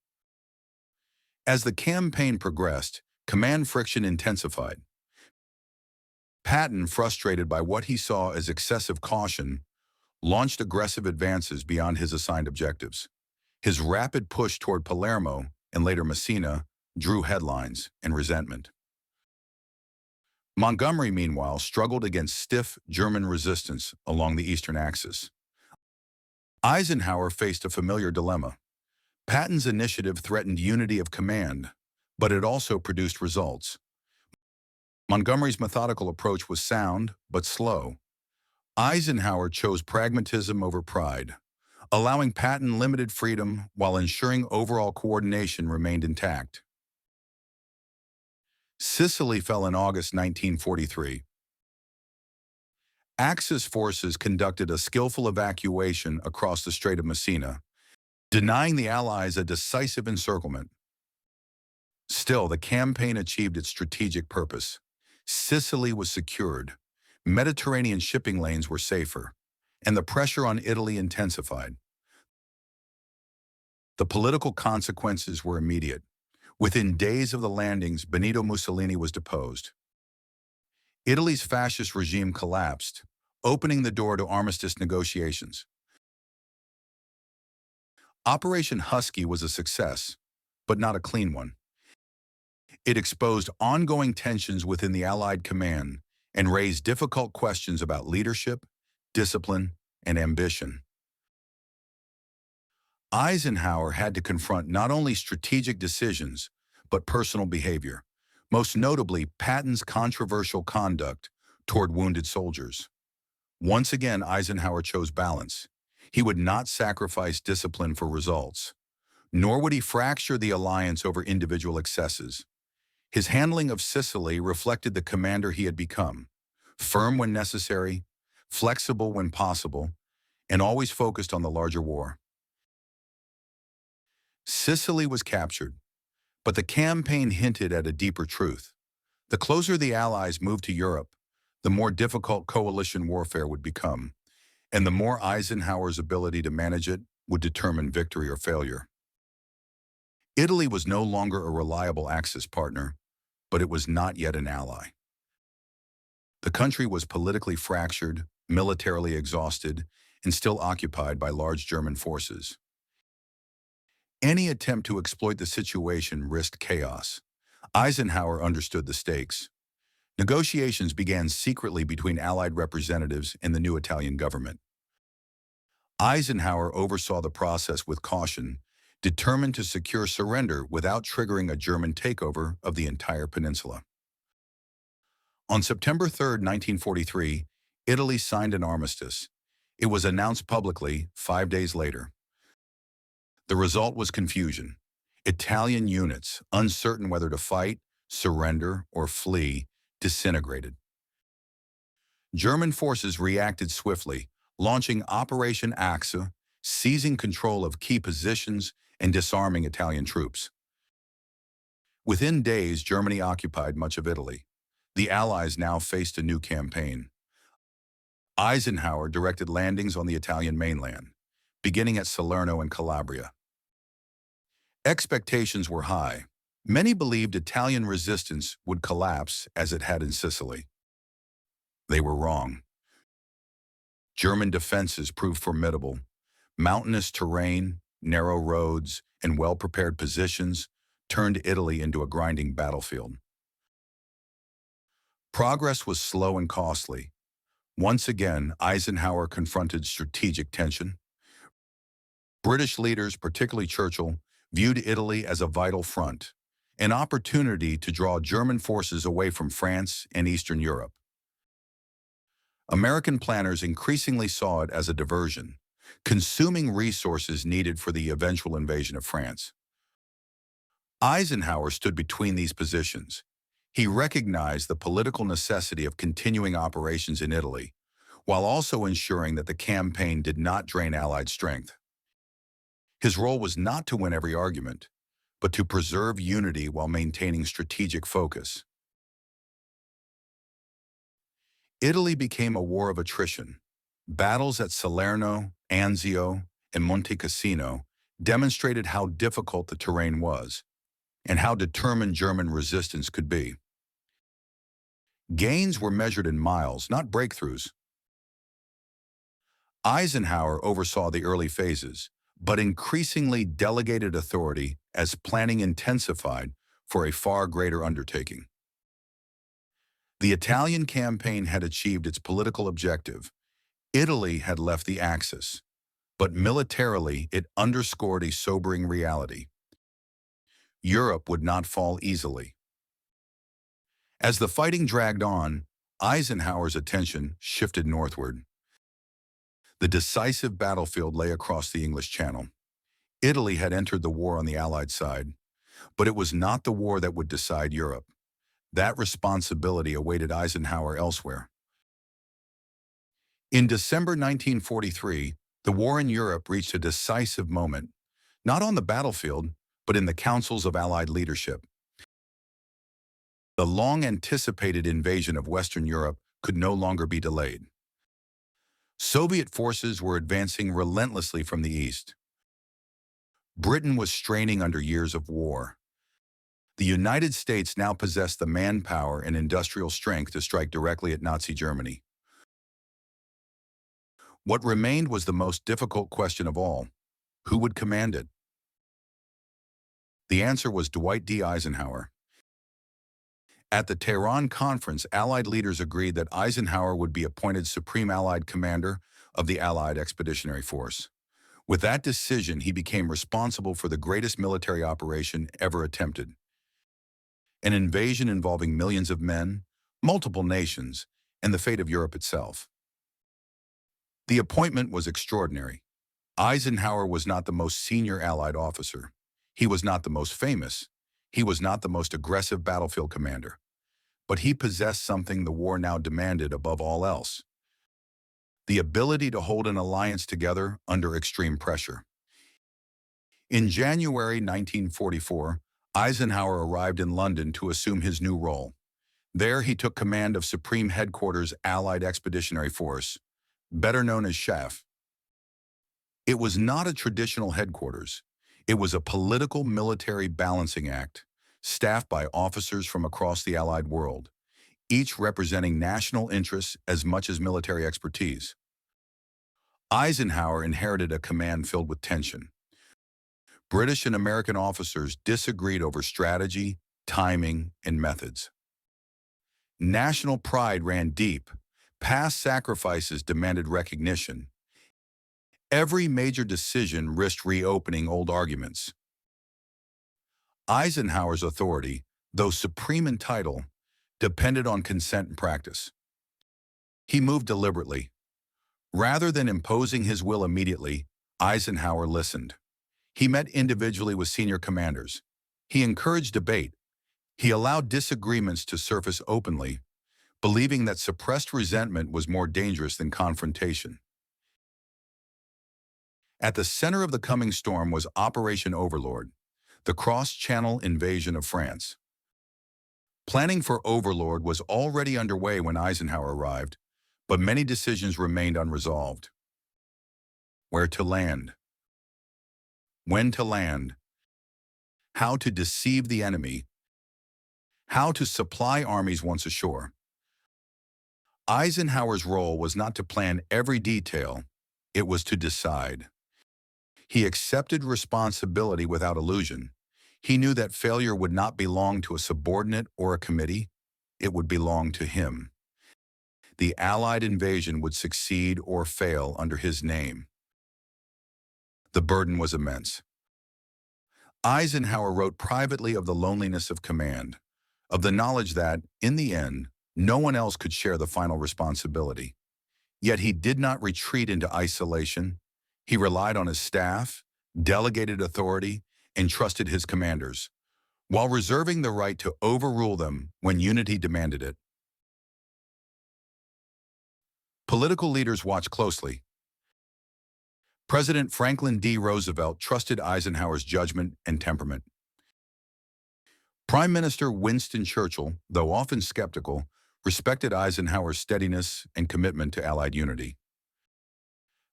As the campaign progressed, command friction intensified. Patton, frustrated by what he saw as excessive caution, launched aggressive advances beyond his assigned objectives. His rapid push toward Palermo, and later Messina, drew headlines and resentment. Montgomery, meanwhile, struggled against stiff German resistance along the eastern axis. Eisenhower faced a familiar dilemma. Patton's initiative threatened unity of command, but it also produced results. Montgomery's methodical approach was sound, but slow. Eisenhower chose pragmatism over pride, allowing Patton limited freedom while ensuring overall coordination remained intact. Sicily fell in August 1943. Axis forces conducted a skillful evacuation across the Strait of Messina, denying the Allies a decisive encirclement. Still, the campaign achieved its strategic purpose. Sicily was secured, Mediterranean shipping lanes were safer, and the pressure on Italy intensified. The political consequences were immediate. Within days of the landings, Benito Mussolini was deposed. Italy's fascist regime collapsed, opening the door to armistice negotiations. Operation Husky was a success, but not a clean one. It exposed ongoing tensions within the Allied command and raised difficult questions about leadership, discipline, and ambition. Eisenhower had to confront not only strategic decisions, but personal behavior, most notably Patton's controversial conduct toward wounded soldiers. Once again, Eisenhower chose balance. He would not sacrifice discipline for results, nor would he fracture the alliance over individual excesses. His handling of Sicily reflected the commander he had become, firm when necessary, flexible when possible, and always focused on the larger war. Sicily was captured, but the campaign hinted at a deeper truth. The closer the Allies moved to Europe, the more difficult coalition warfare would become, and the more Eisenhower's ability to manage it would determine victory or failure. Italy was no longer a reliable Axis partner, but it was not yet an ally. The country was politically fractured, militarily exhausted, and still occupied by large German forces. Any attempt to exploit the situation risked chaos. Eisenhower understood the stakes. Negotiations began secretly between Allied representatives and the new Italian government. Eisenhower oversaw the process with caution, determined to secure surrender without triggering a German takeover of the entire peninsula. On September 3, 1943, Italy signed an armistice. It was announced publicly 5 days later. The result was confusion. Italian units, uncertain whether to fight, surrender, or flee, disintegrated. German forces reacted swiftly, launching Operation Axe, seizing control of key positions and disarming Italian troops. Within days, Germany occupied much of Italy. The Allies now faced a new campaign. Eisenhower directed landings on the Italian mainland, beginning at Salerno and Calabria. Expectations were high. Many believed Italian resistance would collapse as it had in Sicily. They were wrong. German defenses proved formidable. Mountainous terrain, narrow roads, and well-prepared positions turned Italy into a grinding battlefield. Progress was slow and costly. Once again, Eisenhower confronted strategic tension. British leaders, particularly Churchill, viewed Italy as a vital front, an opportunity to draw German forces away from France and Eastern Europe. American planners increasingly saw it as a diversion, consuming resources needed for the eventual invasion of France. Eisenhower stood between these positions. He recognized the political necessity of continuing operations in Italy, while also ensuring that the campaign did not drain Allied strength. His role was not to win every argument, but to preserve unity while maintaining strategic focus. Italy became a war of attrition. Battles at Salerno, Anzio, and Monte Cassino demonstrated how difficult the terrain was and how determined German resistance could be. Gains were measured in miles, not breakthroughs. Eisenhower oversaw the early phases, but increasingly delegated authority as planning intensified for a far greater undertaking. The Italian campaign had achieved its political objective. Italy had left the Axis, but militarily it underscored a sobering reality. Europe would not fall easily. As the fighting dragged on, Eisenhower's attention shifted northward. The decisive battlefield lay across the English Channel. Italy had entered the war on the Allied side, but it was not the war that would decide Europe. That responsibility awaited Eisenhower elsewhere. In December 1943, the war in Europe reached a decisive moment, not on the battlefield, but in the councils of Allied leadership. The long-anticipated invasion of Western Europe could no longer be delayed. Soviet forces were advancing relentlessly from the east. Britain was straining under years of war. The United States now possessed the manpower and industrial strength to strike directly at Nazi Germany. What remained was the most difficult question of all: who would command it? The answer was Dwight D. Eisenhower. At the Tehran Conference, Allied leaders agreed that Eisenhower would be appointed Supreme Allied Commander of the Allied Expeditionary Force. With that decision, he became responsible for the greatest military operation ever attempted. An invasion involving millions of men, multiple nations, and the fate of Europe itself. The appointment was extraordinary. Eisenhower was not the most senior Allied officer. He was not the most famous. He was not the most aggressive battlefield commander. But he possessed something the war now demanded above all else: the ability to hold an alliance together under extreme pressure. In January 1944, Eisenhower arrived in London to assume his new role. There he took command of Supreme Headquarters Allied Expeditionary Force, better known as SHAF. It was not a traditional headquarters. It was a political military balancing act, staffed by officers from across the Allied world, each representing national interests as much as military expertise. Eisenhower inherited a command filled with tension. British and American officers disagreed over strategy, timing, and methods. National pride ran deep. Past sacrifices demanded recognition. Every major decision risked reopening old arguments. Eisenhower's authority, though supreme in title, depended on consent and practice. He moved deliberately. Rather than imposing his will immediately, Eisenhower listened. He met individually with senior commanders. He encouraged debate. He allowed disagreements to surface openly, believing that suppressed resentment was more dangerous than confrontation. At the center of the coming storm was Operation Overlord, the cross-channel invasion of France. Planning for Overlord was already underway when Eisenhower arrived, but many decisions remained unresolved. Where to land? When to land? How to deceive the enemy? How to supply armies once ashore? Eisenhower's role was not to plan every detail, it was to decide. He accepted responsibility without illusion. He knew that failure would not belong to a subordinate or a committee, it would belong to him. The Allied invasion would succeed or fail under his name. The burden was immense. Eisenhower wrote privately of the loneliness of command, of the knowledge that, in the end, no one else could share the final responsibility. Yet he did not retreat into isolation. He relied on his staff, delegated authority, and trusted his commanders, while reserving the right to overrule them when unity demanded it. Political leaders watched closely. President Franklin D. Roosevelt trusted Eisenhower's judgment and temperament. Prime Minister Winston Churchill, though often skeptical, respected Eisenhower's steadiness and commitment to Allied unity.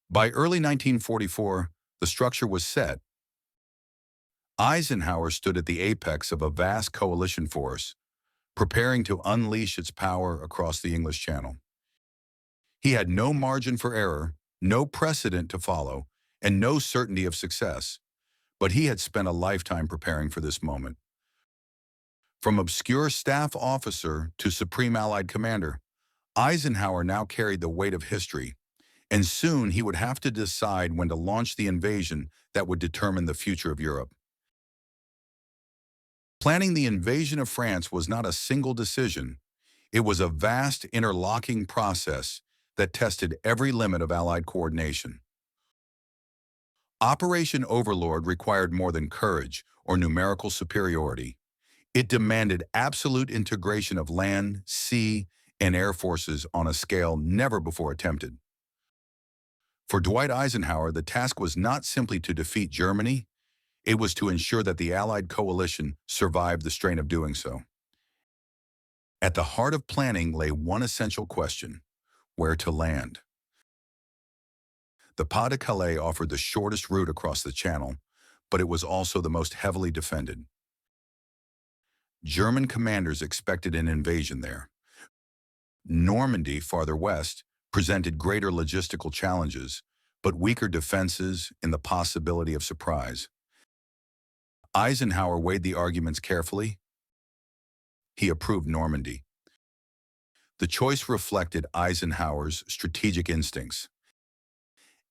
By early 1944, the structure was set. Eisenhower stood at the apex of a vast coalition force, preparing to unleash its power across the English Channel. He had no margin for error, no precedent to follow, and no certainty of success, but he had spent a lifetime preparing for this moment. From obscure staff officer to Supreme Allied Commander, Eisenhower now carried the weight of history, and soon he would have to decide when to launch the invasion that would determine the future of Europe. Planning the invasion of France was not a single decision. It was a vast interlocking process that tested every limit of Allied coordination. Operation Overlord required more than courage or numerical superiority. It demanded absolute integration of land, sea, and air forces on a scale never before attempted. For Dwight Eisenhower, the task was not simply to defeat Germany, it was to ensure that the Allied coalition survived the strain of doing so. At the heart of planning lay one essential question: where to land. The Pas-de-Calais offered the shortest route across the Channel, but it was also the most heavily defended. German commanders expected an invasion there. Normandy, farther west, presented greater logistical challenges, but weaker defenses and the possibility of surprise. Eisenhower weighed the arguments carefully. He approved Normandy. The choice reflected Eisenhower's strategic instincts.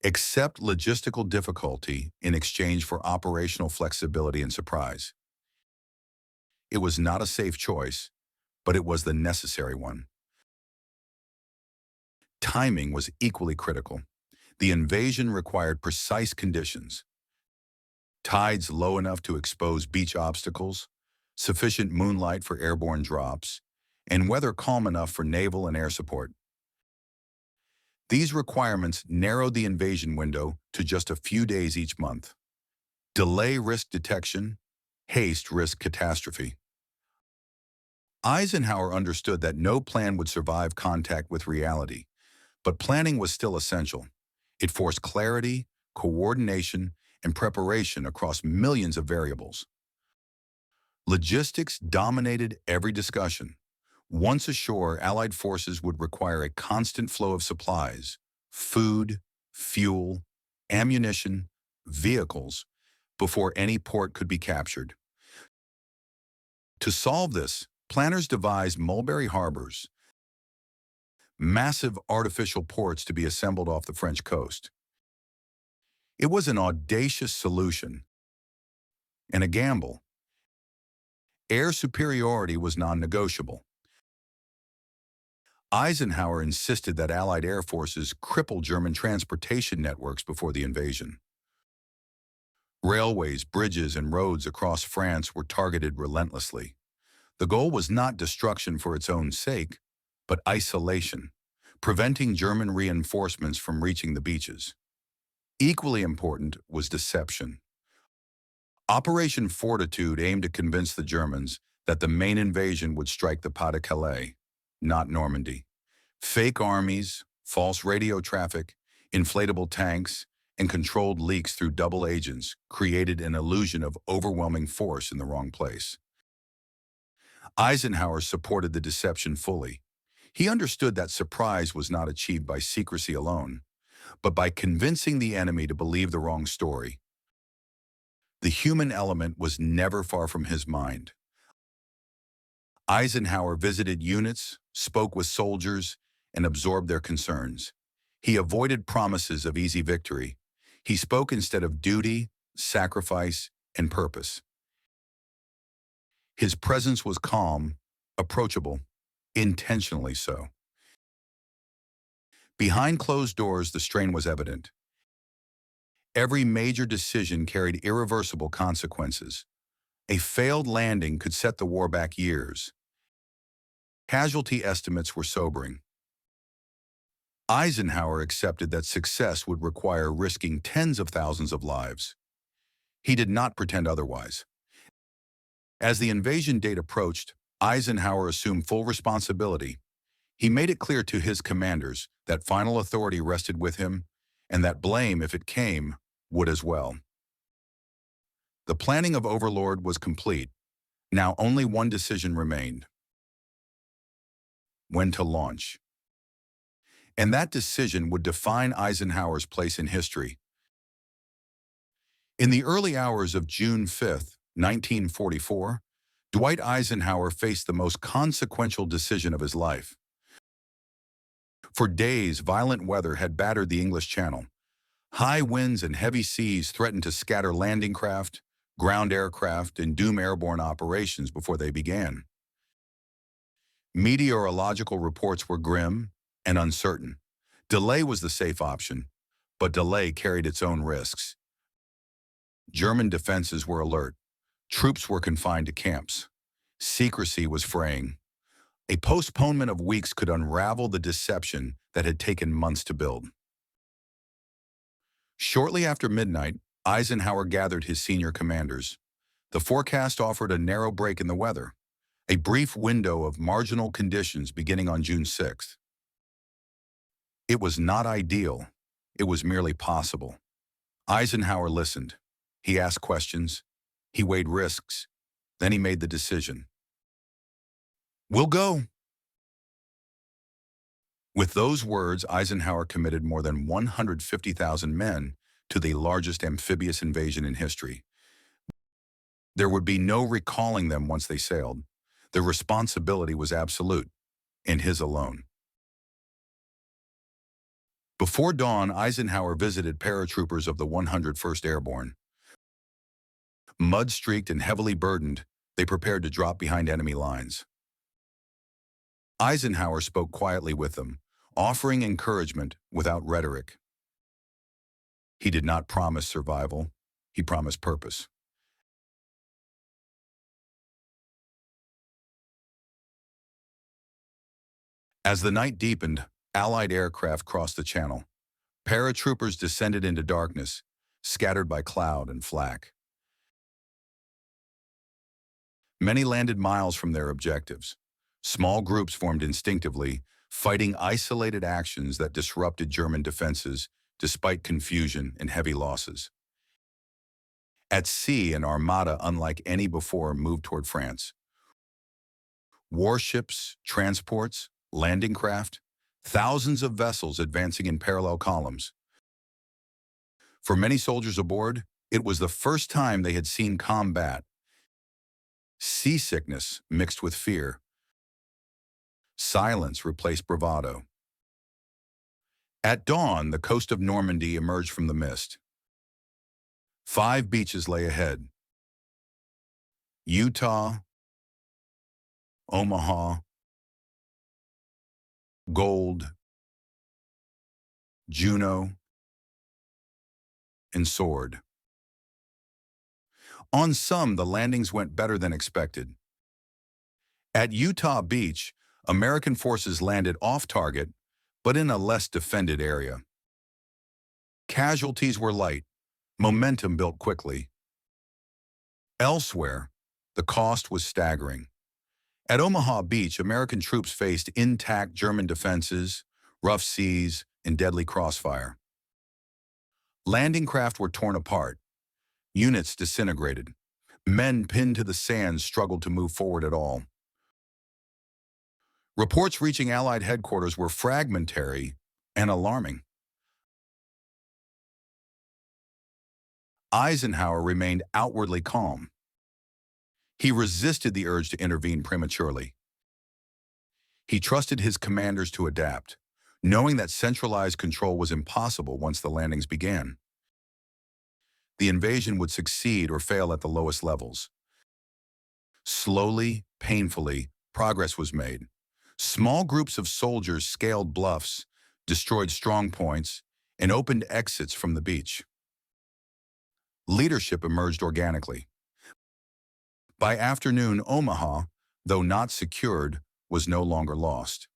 Accept logistical difficulty in exchange for operational flexibility and surprise. It was not a safe choice, but it was the necessary one. Timing was equally critical. The invasion required precise conditions: tides low enough to expose beach obstacles, sufficient moonlight for airborne drops, and weather calm enough for naval and air support. These requirements narrowed the invasion window to just a few days each month. Delay risked detection, haste risked catastrophe. Eisenhower understood that no plan would survive contact with reality, but planning was still essential. It forced clarity, coordination, and preparation across millions of variables. Logistics dominated every discussion. Once ashore, Allied forces would require a constant flow of supplies: food, fuel, ammunition, vehicles, before any port could be captured. To solve this, planners devised Mulberry harbors, massive artificial ports to be assembled off the French coast. It was an audacious solution and a gamble. Air superiority was non-negotiable. Eisenhower insisted that Allied air forces cripple German transportation networks before the invasion. Railways, bridges, and roads across France were targeted relentlessly. The goal was not destruction for its own sake, but isolation, preventing German reinforcements from reaching the beaches. Equally important was deception. Operation Fortitude aimed to convince the Germans that the main invasion would strike the Pas-de-Calais, not Normandy. Fake armies, false radio traffic, inflatable tanks, and controlled leaks through double agents created an illusion of overwhelming force in the wrong place. Eisenhower supported the deception fully. He understood that surprise was not achieved by secrecy alone, but by convincing the enemy to believe the wrong story. The human element was never far from his mind. Eisenhower visited units, spoke with soldiers, and absorbed their concerns. He avoided promises of easy victory. He spoke instead of duty, sacrifice, and purpose. His presence was calm, approachable, intentionally so. Behind closed doors, the strain was evident. Every major decision carried irreversible consequences. A failed landing could set the war back years. Casualty estimates were sobering. Eisenhower accepted that success would require risking tens of thousands of lives. He did not pretend otherwise. As the invasion date approached, Eisenhower assumed full responsibility. He made it clear to his commanders that final authority rested with him, and that blame, if it came, would as well. The planning of Overlord was complete. Now only one decision remained: when to launch. And that decision would define Eisenhower's place in history. In the early hours of June 5, 1944, Dwight Eisenhower faced the most consequential decision of his life. For days, violent weather had battered the English Channel. High winds and heavy seas threatened to scatter landing craft, ground aircraft, and doom airborne operations before they began. Meteorological reports were grim and uncertain. Delay was the safe option, but delay carried its own risks. German defenses were alert. Troops were confined to camps. Secrecy was fraying. A postponement of weeks could unravel the deception that had taken months to build. Shortly after midnight, Eisenhower gathered his senior commanders. The forecast offered a narrow break in the weather, a brief window of marginal conditions beginning on June 6th. It was not ideal. It was merely possible. Eisenhower listened. He asked questions. He weighed risks. Then he made the decision. "We'll go." With those words, Eisenhower committed more than 150,000 men to the largest amphibious invasion in history. There would be no recalling them once they sailed. The responsibility was absolute, and his alone. Before dawn, Eisenhower visited paratroopers of the 101st Airborne. Mud-streaked and heavily burdened, they prepared to drop behind enemy lines. Eisenhower spoke quietly with them, offering encouragement without rhetoric. He did not promise survival. He promised purpose. As the night deepened, Allied aircraft crossed the channel. Paratroopers descended into darkness, scattered by cloud and flak. Many landed miles from their objectives. Small groups formed instinctively, fighting isolated actions that disrupted German defenses despite confusion and heavy losses. At sea, an armada unlike any before moved toward France. Warships, transports, landing craft, thousands of vessels advancing in parallel columns. For many soldiers aboard, it was the first time they had seen combat. Seasickness mixed with fear. Silence replaced bravado. At dawn, the coast of Normandy emerged from the mist. 5 beaches lay ahead: Utah, Omaha, Gold, Juneau, and Sword. On some, the landings went better than expected. At Utah Beach, American forces landed off-target, but in a less defended area. Casualties were light. Momentum built quickly. Elsewhere, the cost was staggering. At Omaha Beach, American troops faced intact German defenses, rough seas, and deadly crossfire. Landing craft were torn apart. Units disintegrated. Men pinned to the sand struggled to move forward at all. Reports reaching Allied headquarters were fragmentary and alarming. Eisenhower remained outwardly calm. He resisted the urge to intervene prematurely. He trusted his commanders to adapt, knowing that centralized control was impossible once the landings began. The invasion would succeed or fail at the lowest levels. Slowly, painfully, progress was made. Small groups of soldiers scaled bluffs, destroyed strong points, and opened exits from the beach. Leadership emerged organically. By afternoon, Omaha, though not secured, was no longer lost.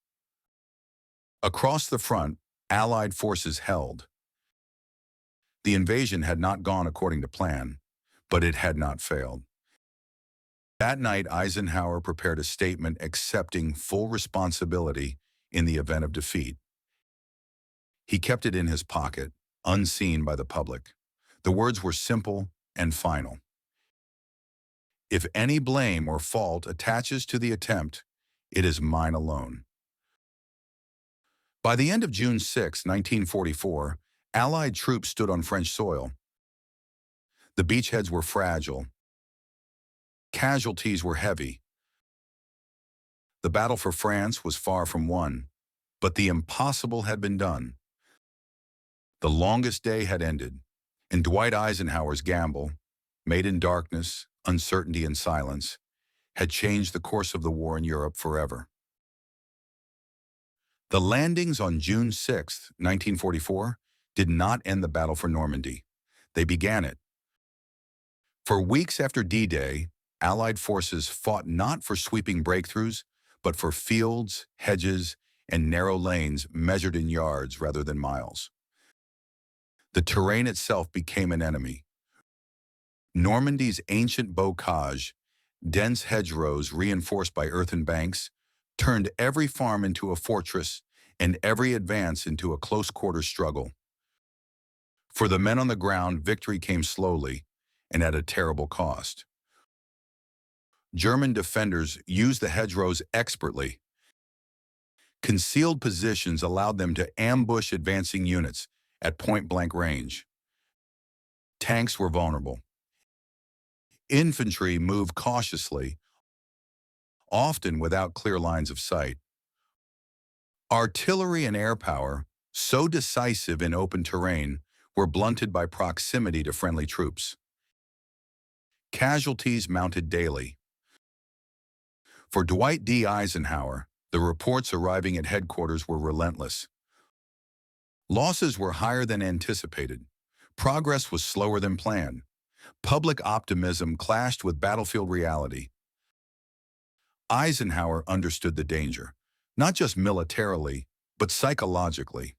Across the front, Allied forces held. The invasion had not gone according to plan, but it had not failed. That night, Eisenhower prepared a statement accepting full responsibility in the event of defeat. He kept it in his pocket, unseen by the public. The words were simple and final. If any blame or fault attaches to the attempt, it is mine alone. By the end of June 6, 1944, Allied troops stood on French soil. The beachheads were fragile. Casualties were heavy. The battle for France was far from won, but the impossible had been done. The longest day had ended, and Dwight Eisenhower's gamble, made in darkness, uncertainty, and silence, had changed the course of the war in Europe forever. The landings on June 6, 1944, did not end the battle for Normandy. They began it. For weeks after D-Day, Allied forces fought not for sweeping breakthroughs, but for fields, hedges, and narrow lanes measured in yards rather than miles. The terrain itself became an enemy. Normandy's ancient bocage, dense hedgerows reinforced by earthen banks, turned every farm into a fortress and every advance into a close-quarter struggle. For the men on the ground, victory came slowly and at a terrible cost. German defenders used the hedgerows expertly. Concealed positions allowed them to ambush advancing units at point-blank range. Tanks were vulnerable. Infantry moved cautiously, often without clear lines of sight. Artillery and air power, so decisive in open terrain, were blunted by proximity to friendly troops. Casualties mounted daily. For Dwight D. Eisenhower, the reports arriving at headquarters were relentless. Losses were higher than anticipated. Progress was slower than planned. Public optimism clashed with battlefield reality. Eisenhower understood the danger, not just militarily, but psychologically.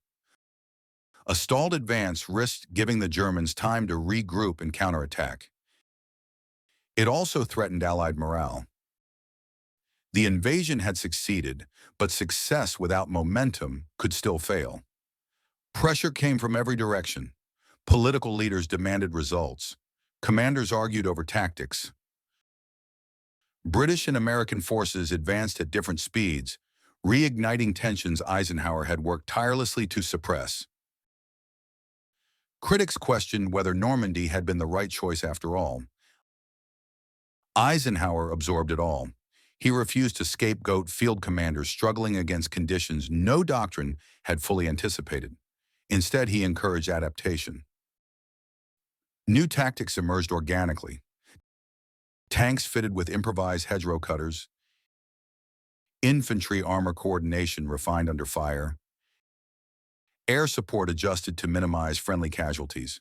A stalled advance risked giving the Germans time to regroup and counterattack. It also threatened Allied morale. The invasion had succeeded, but success without momentum could still fail. Pressure came from every direction. Political leaders demanded results. Commanders argued over tactics. British and American forces advanced at different speeds, reigniting tensions Eisenhower had worked tirelessly to suppress. Critics questioned whether Normandy had been the right choice after all. Eisenhower absorbed it all. He refused to scapegoat field commanders struggling against conditions no doctrine had fully anticipated. Instead, he encouraged adaptation. New tactics emerged organically. Tanks fitted with improvised hedgerow cutters. Infantry armor coordination refined under fire. Air support adjusted to minimize friendly casualties.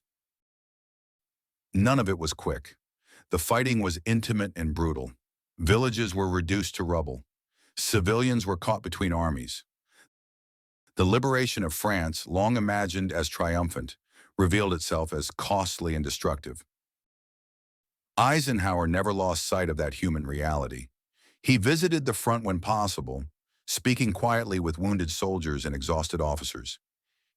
None of it was quick. The fighting was intimate and brutal. Villages were reduced to rubble. Civilians were caught between armies. The liberation of France, long imagined as triumphant, revealed itself as costly and destructive. Eisenhower never lost sight of that human reality. He visited the front when possible, speaking quietly with wounded soldiers and exhausted officers.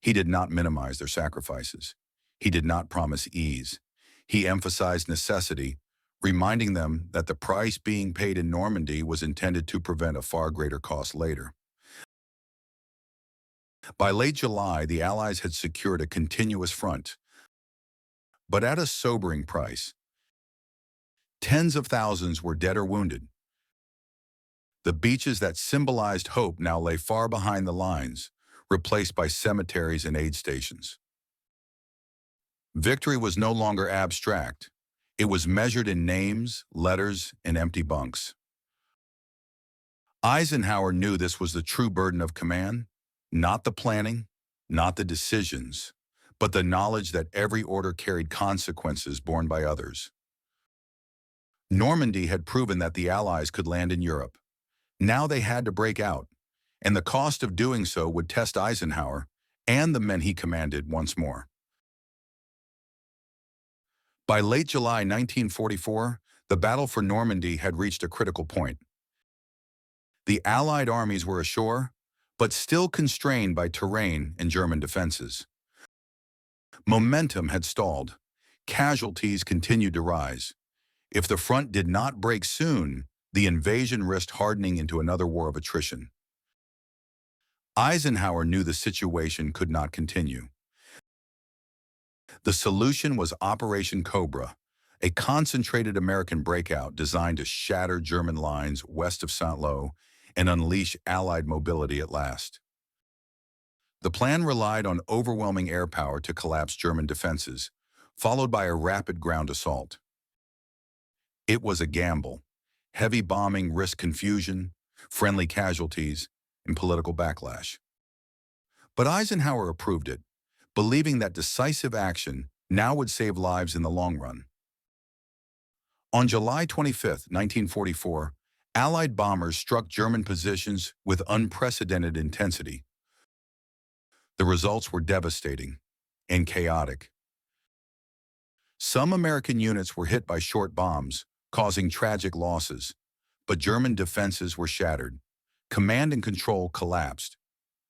He did not minimize their sacrifices. He did not promise ease. He emphasized necessity reminding them that the price being paid in Normandy was intended to prevent a far greater cost later. By late July, the Allies had secured a continuous front, but at a sobering price. Tens of thousands were dead or wounded. The beaches that symbolized hope now lay far behind the lines, replaced by cemeteries and aid stations. Victory was no longer abstract. It was measured in names, letters, and empty bunks. Eisenhower knew this was the true burden of command, not the planning, not the decisions, but the knowledge that every order carried consequences borne by others. Normandy had proven that the Allies could land in Europe. Now they had to break out, and the cost of doing so would test Eisenhower and the men he commanded once more. By late July 1944, the battle for Normandy had reached a critical point. The Allied armies were ashore, but still constrained by terrain and German defenses. Momentum had stalled. Casualties continued to rise. If the front did not break soon, the invasion risked hardening into another war of attrition. Eisenhower knew the situation could not continue. The solution was Operation Cobra, a concentrated American breakout designed to shatter German lines west of Saint-Lô and unleash Allied mobility at last. The plan relied on overwhelming air power to collapse German defenses, followed by a rapid ground assault. It was a gamble. Heavy bombing risked confusion, friendly casualties, and political backlash. But Eisenhower approved it, believing that decisive action now would save lives in the long run. On July 25, 1944, Allied bombers struck German positions with unprecedented intensity. The results were devastating and chaotic. Some American units were hit by short bombs, causing tragic losses, but German defenses were shattered. Command and control collapsed.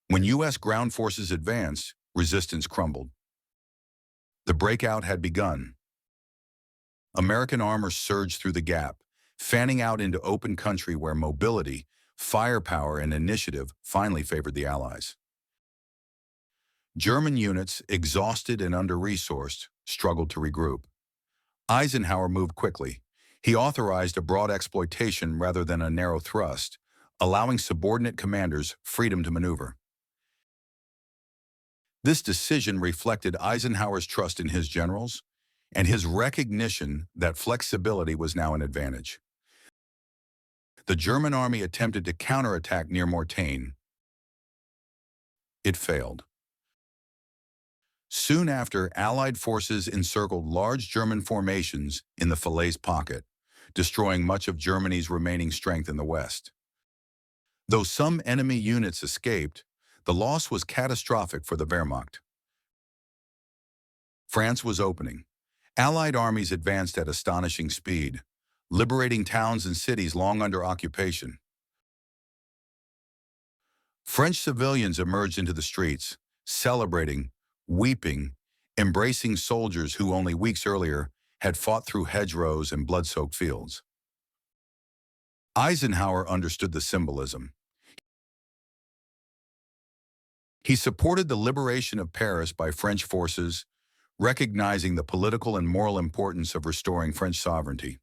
When U.S. ground forces advanced, resistance crumbled. The breakout had begun. American armor surged through the gap, fanning out into open country where mobility, firepower, and initiative finally favored the Allies. German units, exhausted and under-resourced, struggled to regroup. Eisenhower moved quickly. He authorized a broad exploitation rather than a narrow thrust, allowing subordinate commanders freedom to maneuver. This decision reflected Eisenhower's trust in his generals and his recognition that flexibility was now an advantage. The German army attempted to counterattack near Mortain. It failed. Soon after, Allied forces encircled large German formations in the Falaise Pocket, destroying much of Germany's remaining strength in the west. Though some enemy units escaped, the loss was catastrophic for the Wehrmacht. France was opening. Allied armies advanced at astonishing speed, liberating towns and cities long under occupation. French civilians emerged into the streets, celebrating, weeping, embracing soldiers who only weeks earlier had fought through hedgerows and blood-soaked fields. Eisenhower understood the symbolism. He supported the liberation of Paris by French forces, recognizing the political and moral importance of restoring French sovereignty.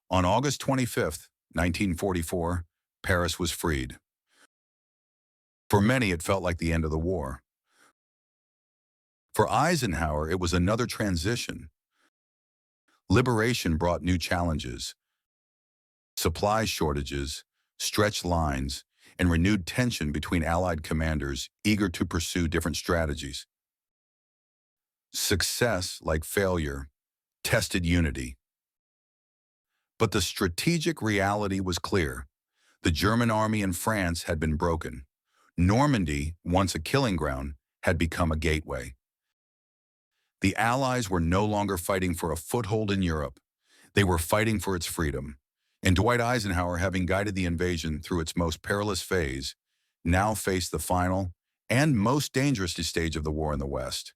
On August 25, 1944, Paris was freed. For many, it felt like the end of the war. For Eisenhower, it was another transition. Liberation brought new challenges: supply shortages, stretched lines, and renewed tension between Allied commanders eager to pursue different strategies. Success, like failure, tested unity. But the strategic reality was clear. The German army in France had been broken. Normandy, once a killing ground, had become a gateway. The Allies were no longer fighting for a foothold in Europe. They were fighting for its freedom. And Dwight Eisenhower, having guided the invasion through its most perilous phase, now faced the final and most dangerous stage of the war in the West.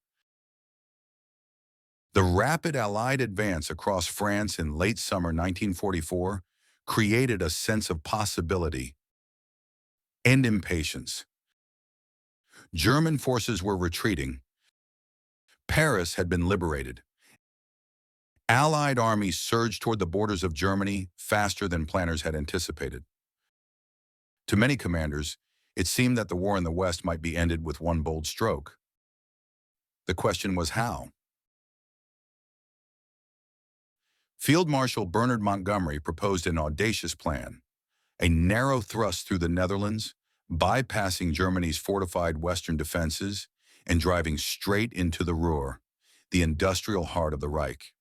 The rapid Allied advance across France in late summer 1944 created a sense of possibility and impatience. German forces were retreating. Paris had been liberated. Allied armies surged toward the borders of Germany faster than planners had anticipated. To many commanders, it seemed that the war in the West might be ended with one bold stroke. The question was how? Field Marshal Bernard Montgomery proposed an audacious plan, a narrow thrust through the Netherlands, bypassing Germany's fortified western defenses and driving straight into the Ruhr, the industrial heart of the Reich.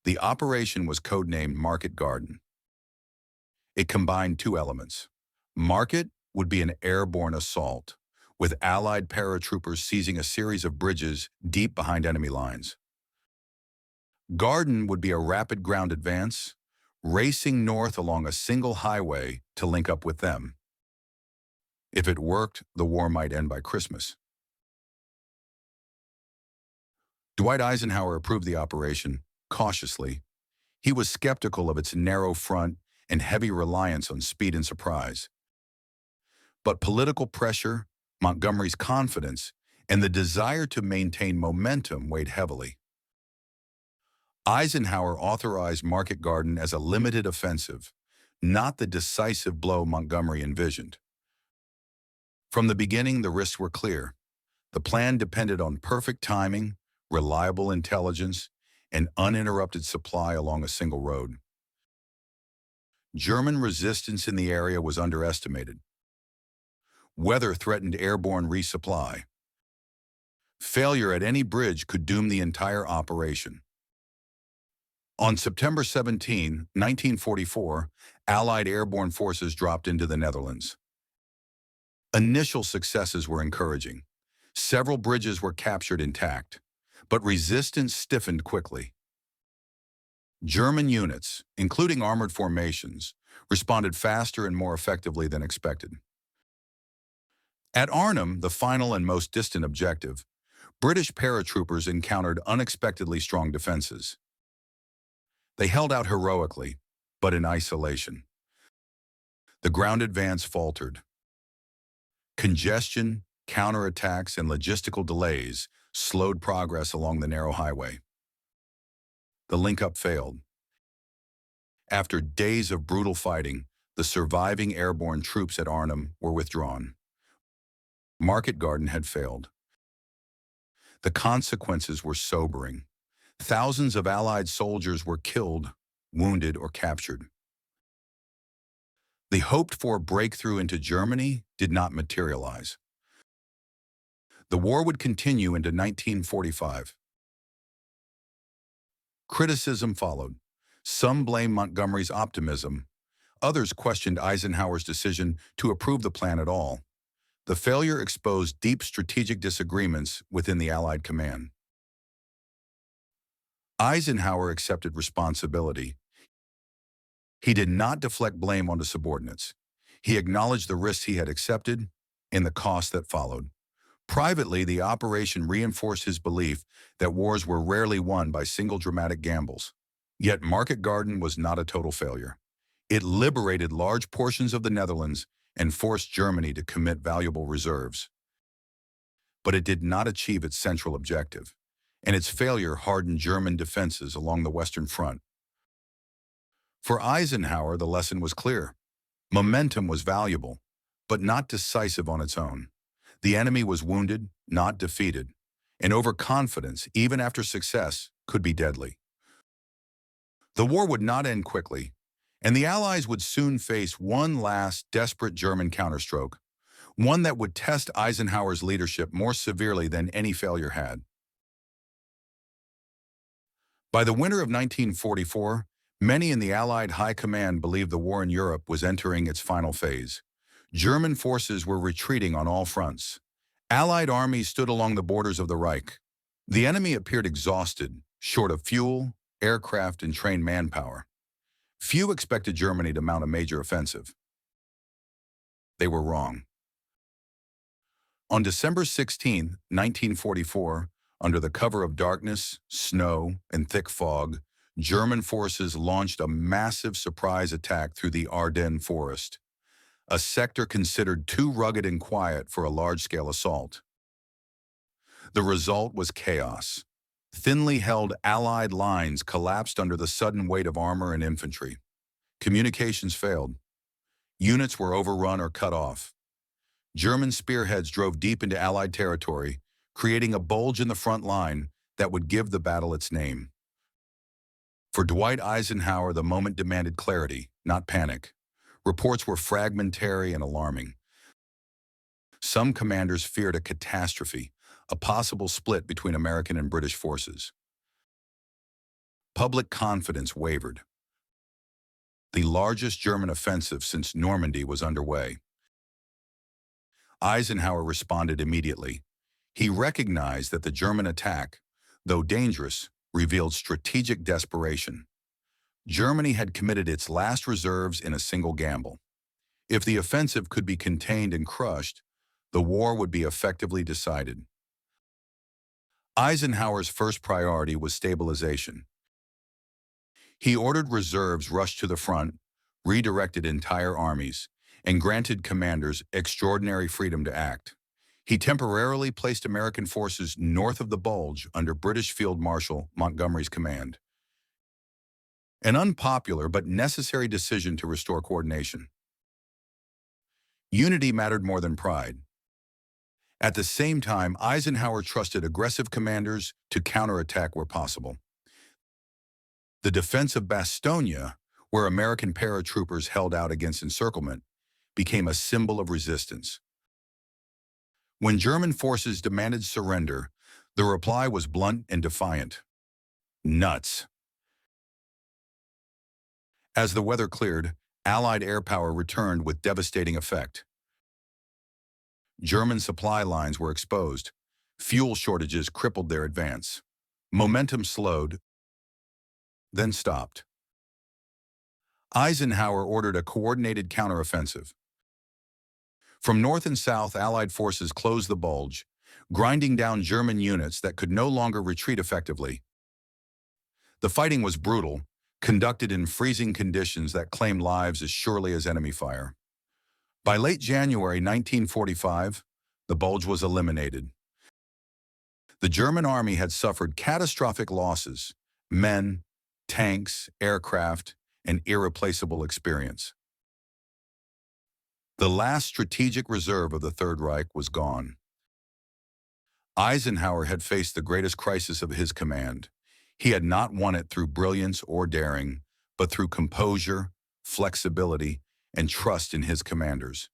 The operation was codenamed Market Garden. It combined two elements. Market would be an airborne assault, with Allied paratroopers seizing a series of bridges deep behind enemy lines. Garden would be a rapid ground advance, racing north along a single highway to link up with them. If it worked, the war might end by Christmas. Dwight Eisenhower approved the operation, cautiously. He was skeptical of its narrow front and heavy reliance on speed and surprise. But political pressure, Montgomery's confidence, and the desire to maintain momentum weighed heavily. Eisenhower authorized Market Garden as a limited offensive, not the decisive blow Montgomery envisioned. From the beginning, the risks were clear. The plan depended on perfect timing, reliable intelligence, and uninterrupted supply along a single road. German resistance in the area was underestimated. Weather threatened airborne resupply. Failure at any bridge could doom the entire operation. On September 17, 1944, Allied airborne forces dropped into the Netherlands. Initial successes were encouraging. Several bridges were captured intact, but resistance stiffened quickly. German units, including armored formations, responded faster and more effectively than expected. At Arnhem, the final and most distant objective, British paratroopers encountered unexpectedly strong defenses. They held out heroically, but in isolation. The ground advance faltered. Congestion, counterattacks, and logistical delays slowed progress along the narrow highway. The link-up failed. After days of brutal fighting, the surviving airborne troops at Arnhem were withdrawn. Market Garden had failed. The consequences were sobering. Thousands of Allied soldiers were killed, wounded, or captured. The hoped-for breakthrough into Germany did not materialize. The war would continue into 1945. Criticism followed. Some blamed Montgomery's optimism. Others questioned Eisenhower's decision to approve the plan at all. The failure exposed deep strategic disagreements within the Allied command. Eisenhower accepted responsibility. He did not deflect blame onto subordinates. He acknowledged the risks he had accepted and the costs that followed. Privately, the operation reinforced his belief that wars were rarely won by single dramatic gambles. Yet Market Garden was not a total failure. It liberated large portions of the Netherlands and forced Germany to commit valuable reserves. But it did not achieve its central objective, and its failure hardened German defenses along the Western Front. For Eisenhower, the lesson was clear. Momentum was valuable, but not decisive on its own. The enemy was wounded, not defeated, and overconfidence, even after success, could be deadly. The war would not end quickly, and the Allies would soon face one last desperate German counterstroke, one that would test Eisenhower's leadership more severely than any failure had. By the winter of 1944, many in the Allied high command believed the war in Europe was entering its final phase. German forces were retreating on all fronts. Allied armies stood along the borders of the Reich. The enemy appeared exhausted, short of fuel, aircraft, and trained manpower. Few expected Germany to mount a major offensive. They were wrong. On December 16, 1944, Under the cover of darkness, snow, and thick fog, German forces launched a massive surprise attack through the Ardennes forest, a sector considered too rugged and quiet for a large-scale assault. The result was chaos. Thinly held Allied lines collapsed under the sudden weight of armor and infantry. Communications failed. Units were overrun or cut off. German spearheads drove deep into Allied territory, creating a bulge in the front line that would give the battle its name. For Dwight Eisenhower, the moment demanded clarity, not panic. Reports were fragmentary and alarming. Some commanders feared a catastrophe, a possible split between American and British forces. Public confidence wavered. The largest German offensive since Normandy was underway. Eisenhower responded immediately. He recognized that the German attack, though dangerous, revealed strategic desperation. Germany had committed its last reserves in a single gamble. If the offensive could be contained and crushed, the war would be effectively decided. Eisenhower's first priority was stabilization. He ordered reserves rushed to the front, redirected entire armies, and granted commanders extraordinary freedom to act. He temporarily placed American forces north of the Bulge under British Field Marshal Montgomery's command. An unpopular but necessary decision to restore coordination. Unity mattered more than pride. At the same time, Eisenhower trusted aggressive commanders to counterattack where possible. The defense of Bastogne, where American paratroopers held out against encirclement, became a symbol of resistance. When German forces demanded surrender, the reply was blunt and defiant. Nuts. As the weather cleared, Allied air power returned with devastating effect. German supply lines were exposed. Fuel shortages crippled their advance. Momentum slowed, then stopped. Eisenhower ordered a coordinated counteroffensive. From north and south, Allied forces closed the Bulge, grinding down German units that could no longer retreat effectively. The fighting was brutal, conducted in freezing conditions that claimed lives as surely as enemy fire. By late January 1945, the Bulge was eliminated. The German army had suffered catastrophic losses: men, tanks, aircraft, and irreplaceable experience. The last strategic reserve of the Third Reich was gone. Eisenhower had faced the greatest crisis of his command. He had not won it through brilliance or daring, but through composure, flexibility, and trust in his commanders.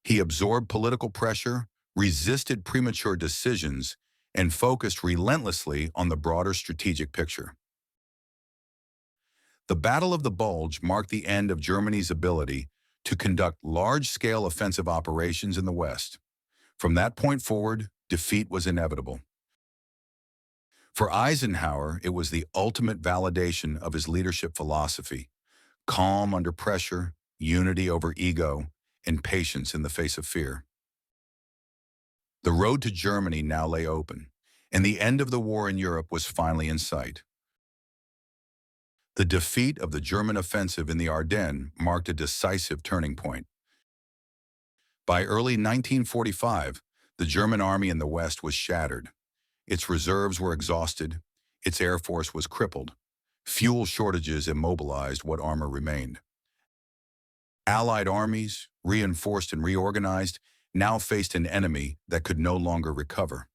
He absorbed political pressure, resisted premature decisions, and focused relentlessly on the broader strategic picture. The Battle of the Bulge marked the end of Germany's ability to conduct large-scale offensive operations in the West. From that point forward, defeat was inevitable. For Eisenhower, it was the ultimate validation of his leadership philosophy: calm under pressure, unity over ego, and patience in the face of fear. The road to Germany now lay open, and the end of the war in Europe was finally in sight. The defeat of the German offensive in the Ardennes marked a decisive turning point. By early 1945, the German army in the West was shattered. Its reserves were exhausted, its air force was crippled. Fuel shortages immobilized what armor remained. Allied armies, reinforced and reorganized, now faced an enemy that could no longer recover.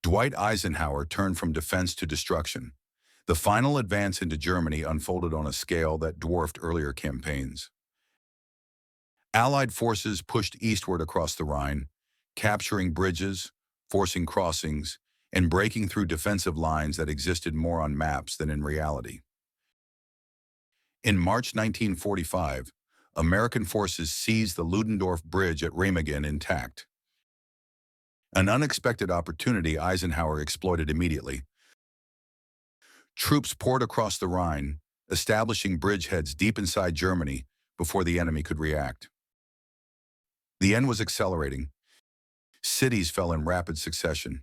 Dwight Eisenhower turned from defense to destruction. The final advance into Germany unfolded on a scale that dwarfed earlier campaigns. Allied forces pushed eastward across the Rhine, capturing bridges, forcing crossings, and breaking through defensive lines that existed more on maps than in reality. In March 1945, American forces seized the Ludendorff Bridge at Remagen intact. An unexpected opportunity Eisenhower exploited immediately. Troops poured across the Rhine, establishing bridgeheads deep inside Germany before the enemy could react. The end was accelerating. Cities fell in rapid succession.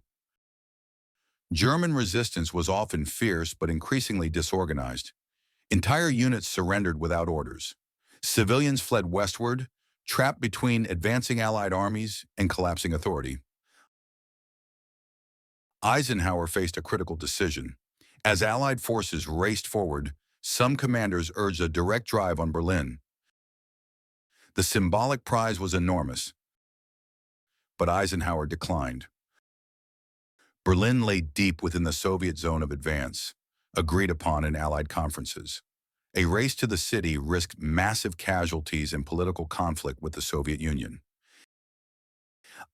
German resistance was often fierce but increasingly disorganized. Entire units surrendered without orders. Civilians fled westward, trapped between advancing Allied armies and collapsing authority. Eisenhower faced a critical decision. As Allied forces raced forward, some commanders urged a direct drive on Berlin. The symbolic prize was enormous, but Eisenhower declined. Berlin lay deep within the Soviet zone of advance, agreed upon in Allied conferences. A race to the city risked massive casualties and political conflict with the Soviet Union.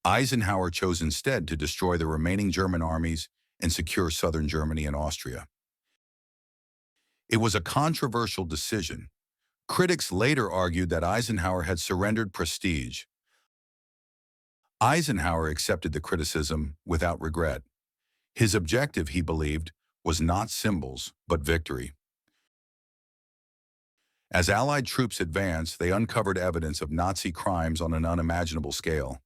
Eisenhower chose instead to destroy the remaining German armies and secure southern Germany and Austria. It was a controversial decision. Critics later argued that Eisenhower had surrendered prestige. Eisenhower accepted the criticism without regret. His objective, he believed, was not symbols, but victory. As Allied troops advanced, they uncovered evidence of Nazi crimes on an unimaginable scale.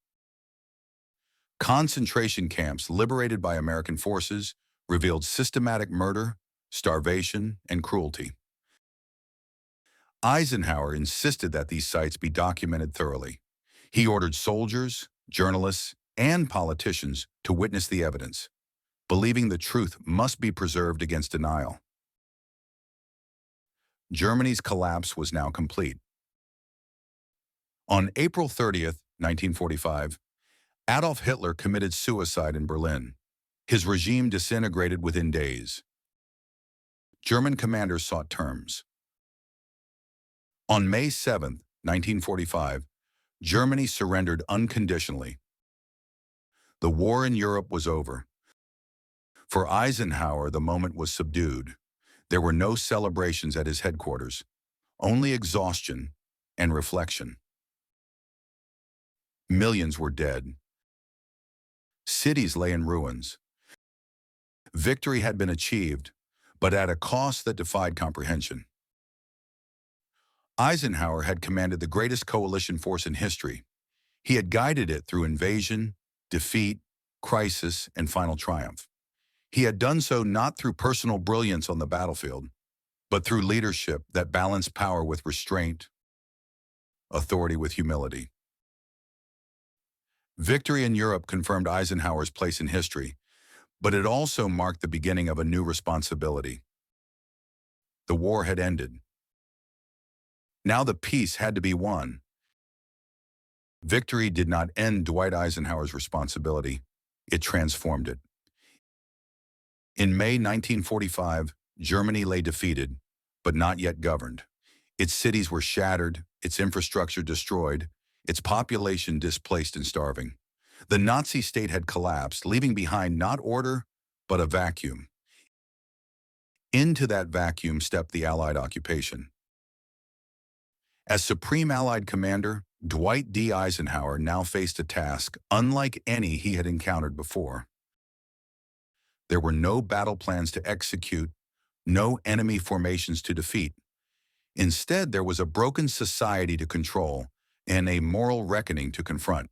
Concentration camps liberated by American forces revealed systematic murder, starvation, and cruelty. Eisenhower insisted that these sites be documented thoroughly. He ordered soldiers, journalists, and politicians to witness the evidence, believing the truth must be preserved against denial. Germany's collapse was now complete. On April 30th, 1945, Adolf Hitler committed suicide in Berlin. His regime disintegrated within days. German commanders sought terms. On May 7, 1945, Germany surrendered unconditionally. The war in Europe was over. For Eisenhower, the moment was subdued. There were no celebrations at his headquarters, only exhaustion and reflection. Millions were dead. Cities lay in ruins. Victory had been achieved, but at a cost that defied comprehension. Eisenhower had commanded the greatest coalition force in history. He had guided it through invasion, defeat, crisis, and final triumph. He had done so not through personal brilliance on the battlefield, but through leadership that balanced power with restraint, authority with humility. Victory in Europe confirmed Eisenhower's place in history, but it also marked the beginning of a new responsibility. The war had ended. Now the peace had to be won. Victory did not end Dwight Eisenhower's responsibility. It transformed it. In May 1945, Germany lay defeated, but not yet governed. Its cities were shattered, its infrastructure destroyed, its population displaced and starving. The Nazi state had collapsed, leaving behind not order, but a vacuum. Into that vacuum stepped the Allied occupation. As Supreme Allied Commander, Dwight D. Eisenhower now faced a task unlike any he had encountered before. There were no battle plans to execute, no enemy formations to defeat. Instead, there was a broken society to control and a moral reckoning to confront.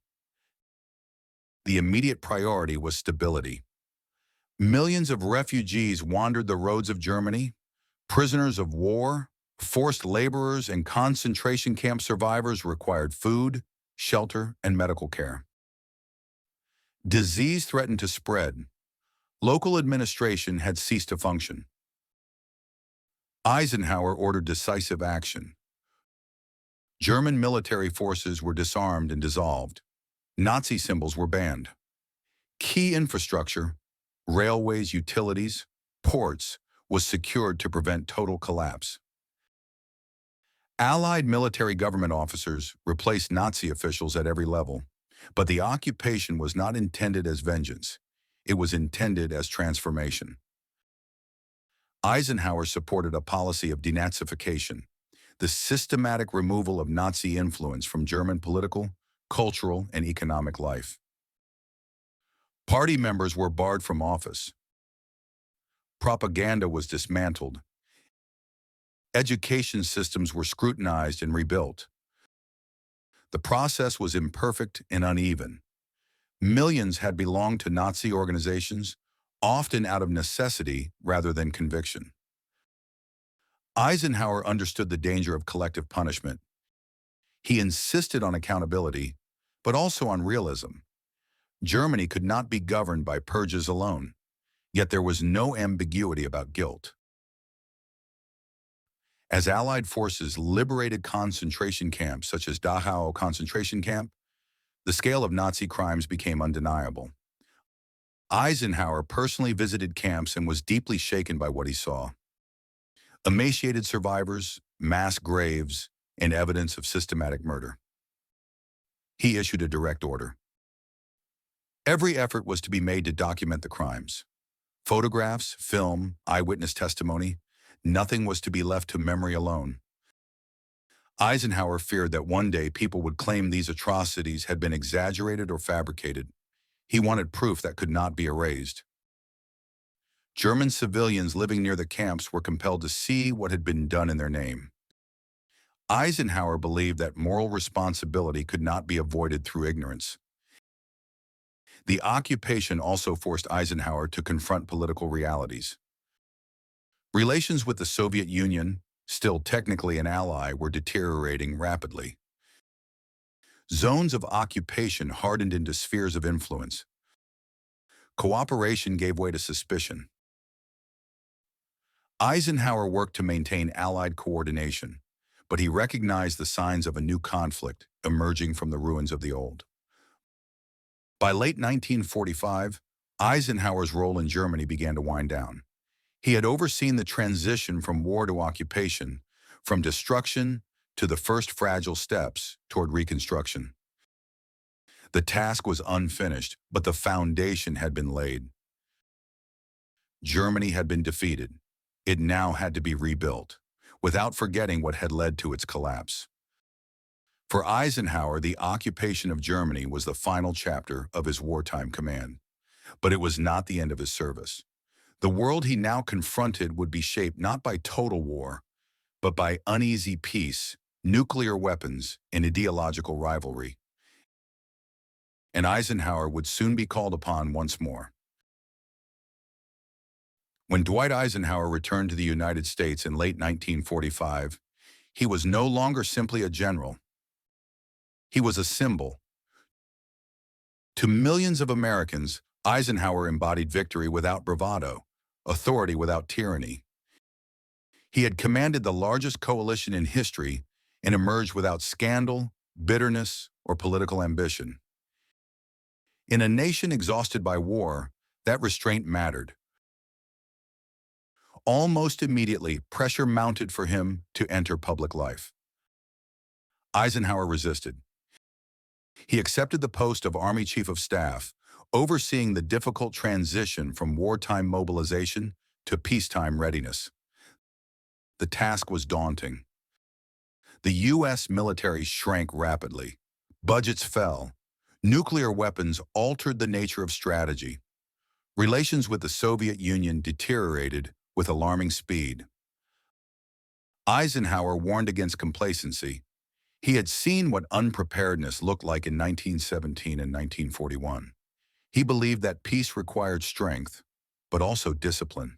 The immediate priority was stability. Millions of refugees wandered the roads of Germany. Prisoners of war, forced laborers, and concentration camp survivors required food, shelter, and medical care. Disease threatened to spread. Local administration had ceased to function. Eisenhower ordered decisive action. German military forces were disarmed and dissolved. Nazi symbols were banned. Key infrastructure, railways, utilities, ports, was secured to prevent total collapse. Allied military government officers replaced Nazi officials at every level, but the occupation was not intended as vengeance. It was intended as transformation. Eisenhower supported a policy of denazification, the systematic removal of Nazi influence from German political, cultural, and economic life. Party members were barred from office. Propaganda was dismantled. Education systems were scrutinized and rebuilt. The process was imperfect and uneven. Millions had belonged to Nazi organizations, often out of necessity rather than conviction. Eisenhower understood the danger of collective punishment. He insisted on accountability, but also on realism. Germany could not be governed by purges alone, yet there was no ambiguity about guilt. As Allied forces liberated concentration camps such as Dachau concentration camp, the scale of Nazi crimes became undeniable. Eisenhower personally visited camps and was deeply shaken by what he saw. Emaciated survivors, mass graves, and evidence of systematic murder. He issued a direct order. Every effort was to be made to document the crimes. Photographs, film, eyewitness testimony, nothing was to be left to memory alone. Eisenhower feared that one day people would claim these atrocities had been exaggerated or fabricated. He wanted proof that could not be erased. German civilians living near the camps were compelled to see what had been done in their name. Eisenhower believed that moral responsibility could not be avoided through ignorance. The occupation also forced Eisenhower to confront political realities. Relations with the Soviet Union, still technically an ally, were deteriorating rapidly. Zones of occupation hardened into spheres of influence. Cooperation gave way to suspicion. Eisenhower worked to maintain Allied coordination, but he recognized the signs of a new conflict emerging from the ruins of the old. By late 1945, Eisenhower's role in Germany began to wind down. He had overseen the transition from war to occupation, from destruction to the first fragile steps toward reconstruction. The task was unfinished, but the foundation had been laid. Germany had been defeated. It now had to be rebuilt, without forgetting what had led to its collapse. For Eisenhower, the occupation of Germany was the final chapter of his wartime command. But it was not the end of his service. The world he now confronted would be shaped not by total war, but by uneasy peace, nuclear weapons, and ideological rivalry. And Eisenhower would soon be called upon once more. When Dwight Eisenhower returned to the United States in late 1945, he was no longer simply a general. He was a symbol. To millions of Americans, Eisenhower embodied victory without bravado, authority without tyranny. He had commanded the largest coalition in history and emerged without scandal, bitterness, or political ambition. In a nation exhausted by war, that restraint mattered. Almost immediately, pressure mounted for him to enter public life. Eisenhower resisted. He accepted the post of Army Chief of Staff, overseeing the difficult transition from wartime mobilization to peacetime readiness. The task was daunting. The U.S. military shrank rapidly. Budgets fell. Nuclear weapons altered the nature of strategy. Relations with the Soviet Union deteriorated with alarming speed. Eisenhower warned against complacency. He had seen what unpreparedness looked like in 1917 and 1941. He believed that peace required strength, but also discipline.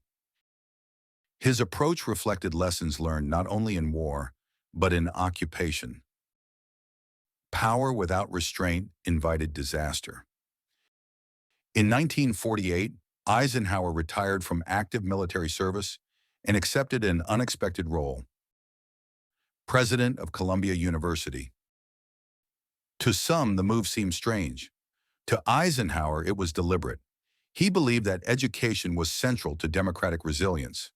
His approach reflected lessons learned not only in war, but in occupation. Power without restraint invited disaster. In 1948, Eisenhower retired from active military service and accepted an unexpected role: President of Columbia University. To some, the move seemed strange. To Eisenhower, it was deliberate. He believed that education was central to democratic resilience.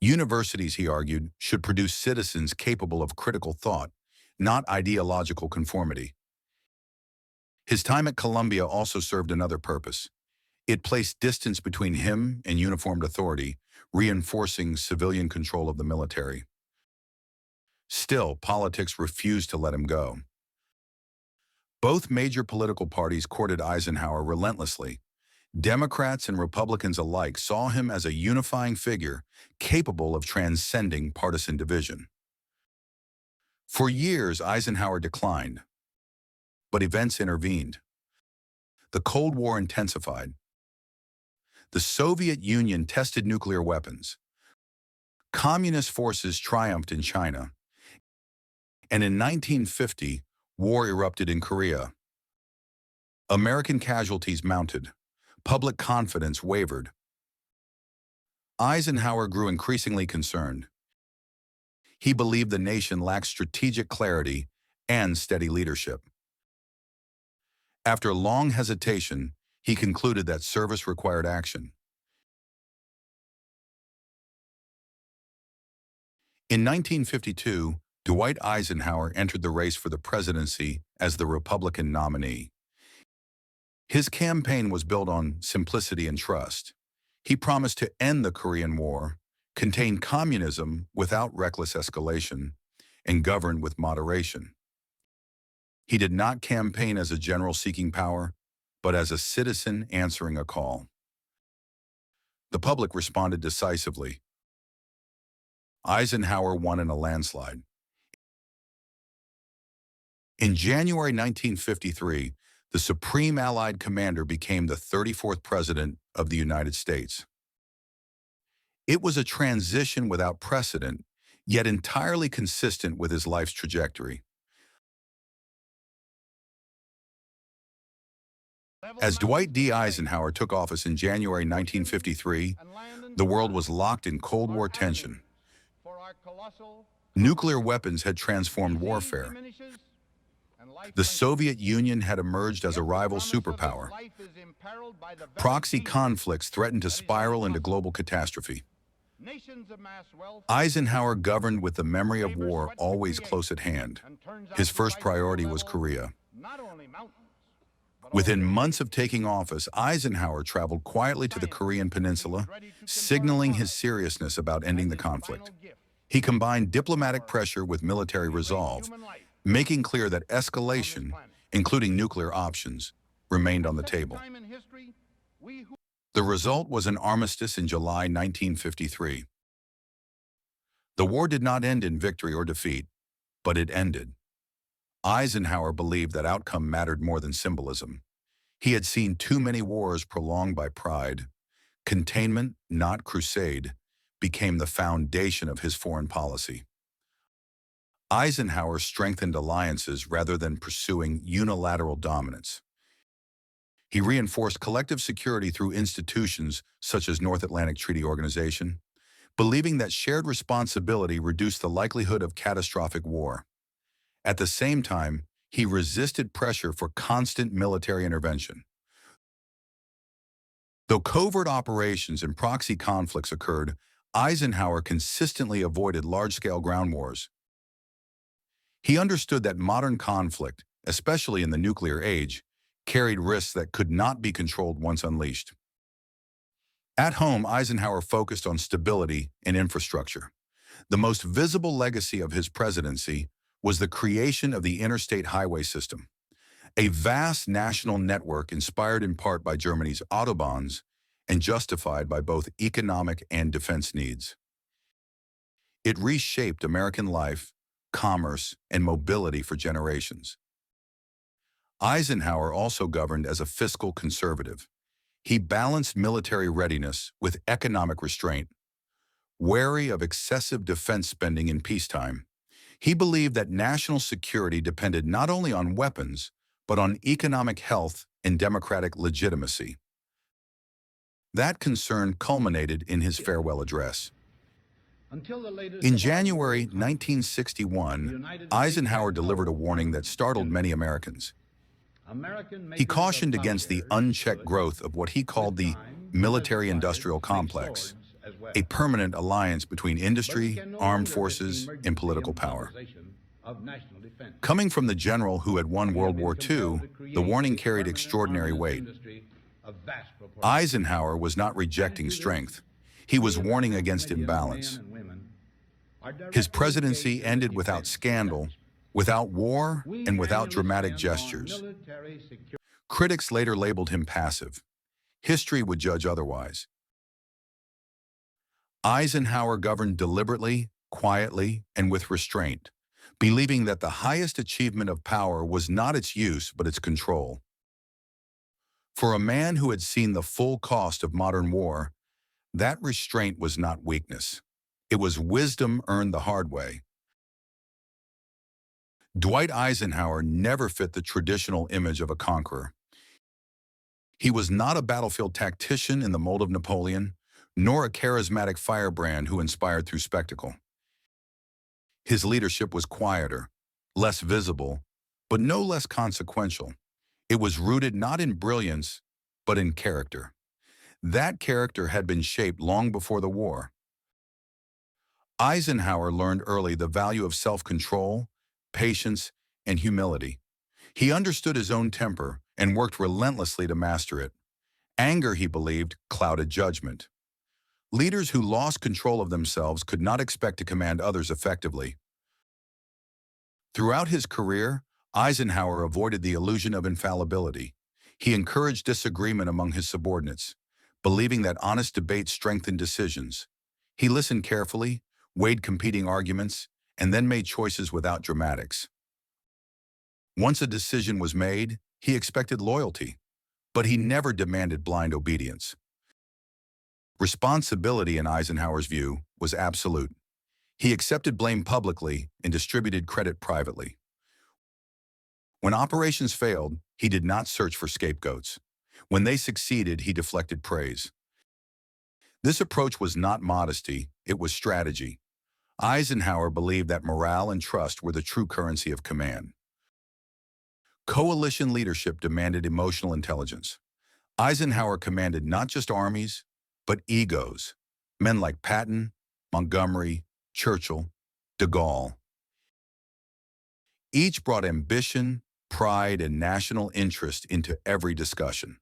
Universities, he argued, should produce citizens capable of critical thought, not ideological conformity. His time at Columbia also served another purpose. It placed distance between him and uniformed authority, reinforcing civilian control of the military. Still, politics refused to let him go. Both major political parties courted Eisenhower relentlessly. Democrats and Republicans alike saw him as a unifying figure capable of transcending partisan division. For years, Eisenhower declined, but events intervened. The Cold War intensified. The Soviet Union tested nuclear weapons. Communist forces triumphed in China. And in 1950, war erupted in Korea. American casualties mounted. Public confidence wavered. Eisenhower grew increasingly concerned. He believed the nation lacked strategic clarity and steady leadership. After long hesitation, he concluded that service required action. In 1952, Dwight Eisenhower entered the race for the presidency as the Republican nominee. His campaign was built on simplicity and trust. He promised to end the Korean War, contain communism without reckless escalation, and govern with moderation. He did not campaign as a general seeking power, but as a citizen answering a call. The public responded decisively. Eisenhower won in a landslide. In January 1953, the Supreme Allied Commander became the 34th President of the United States. It was a transition without precedent, yet entirely consistent with his life's trajectory. As Dwight D. Eisenhower took office in January 1953, the world was locked in Cold War tension. Nuclear weapons had transformed warfare. The Soviet Union had emerged as a rival superpower. Proxy conflicts threatened to spiral into global catastrophe. Eisenhower governed with the memory of war always close at hand. His first priority was Korea. Within months of taking office, Eisenhower traveled quietly to the Korean peninsula, signaling his seriousness about ending the conflict. He combined diplomatic pressure with military resolve, making clear that escalation, including nuclear options, remained on the table. The result was an armistice in July 1953. The war did not end in victory or defeat, but it ended. Eisenhower believed that outcome mattered more than symbolism. He had seen too many wars prolonged by pride. Containment, not crusade, became the foundation of his foreign policy. Eisenhower strengthened alliances rather than pursuing unilateral dominance. He reinforced collective security through institutions such as North Atlantic Treaty Organization, believing that shared responsibility reduced the likelihood of catastrophic war. At the same time, he resisted pressure for constant military intervention. Though covert operations and proxy conflicts occurred, Eisenhower consistently avoided large-scale ground wars. He understood that modern conflict, especially in the nuclear age, carried risks that could not be controlled once unleashed. At home, Eisenhower focused on stability and infrastructure. The most visible legacy of his presidency was the creation of the interstate highway system, a vast national network inspired in part by Germany's autobahns and justified by both economic and defense needs. It reshaped American life, commerce, and mobility for generations. Eisenhower also governed as a fiscal conservative. He balanced military readiness with economic restraint. Wary of excessive defense spending in peacetime, he believed that national security depended not only on weapons, but on economic health and democratic legitimacy. That concern culminated in his farewell address. In January 1961, Eisenhower delivered a warning that startled many Americans. He cautioned against the unchecked growth of what he called the military-industrial complex, a permanent alliance between industry, armed forces, and political power. Coming from the general who had won World War II, the warning carried extraordinary weight. Eisenhower was not rejecting strength. He was warning against imbalance. His presidency ended without scandal, without war, and without dramatic gestures. Critics later labeled him passive. History would judge otherwise. Eisenhower governed deliberately, quietly, and with restraint, believing that the highest achievement of power was not its use but its control. For a man who had seen the full cost of modern war, that restraint was not weakness. It was wisdom earned the hard way. Dwight Eisenhower never fit the traditional image of a conqueror. He was not a battlefield tactician in the mold of Napoleon, nor a charismatic firebrand who inspired through spectacle. His leadership was quieter, less visible, but no less consequential. It was rooted not in brilliance, but in character. That character had been shaped long before the war. Eisenhower learned early the value of self-control, patience, and humility. He understood his own temper and worked relentlessly to master it. Anger, he believed, clouded judgment. Leaders who lost control of themselves could not expect to command others effectively. Throughout his career, Eisenhower avoided the illusion of infallibility. He encouraged disagreement among his subordinates, believing that honest debate strengthened decisions. He listened carefully, weighed competing arguments, and then made choices without dramatics. Once a decision was made, he expected loyalty, but he never demanded blind obedience. Responsibility, in Eisenhower's view, was absolute. He accepted blame publicly and distributed credit privately. When operations failed, he did not search for scapegoats. When they succeeded, he deflected praise. This approach was not modesty, it was strategy. Eisenhower believed that morale and trust were the true currency of command. Coalition leadership demanded emotional intelligence. Eisenhower commanded not just armies, but egos, men like Patton, Montgomery, Churchill, de Gaulle. Each brought ambition, pride, and national interest into every discussion.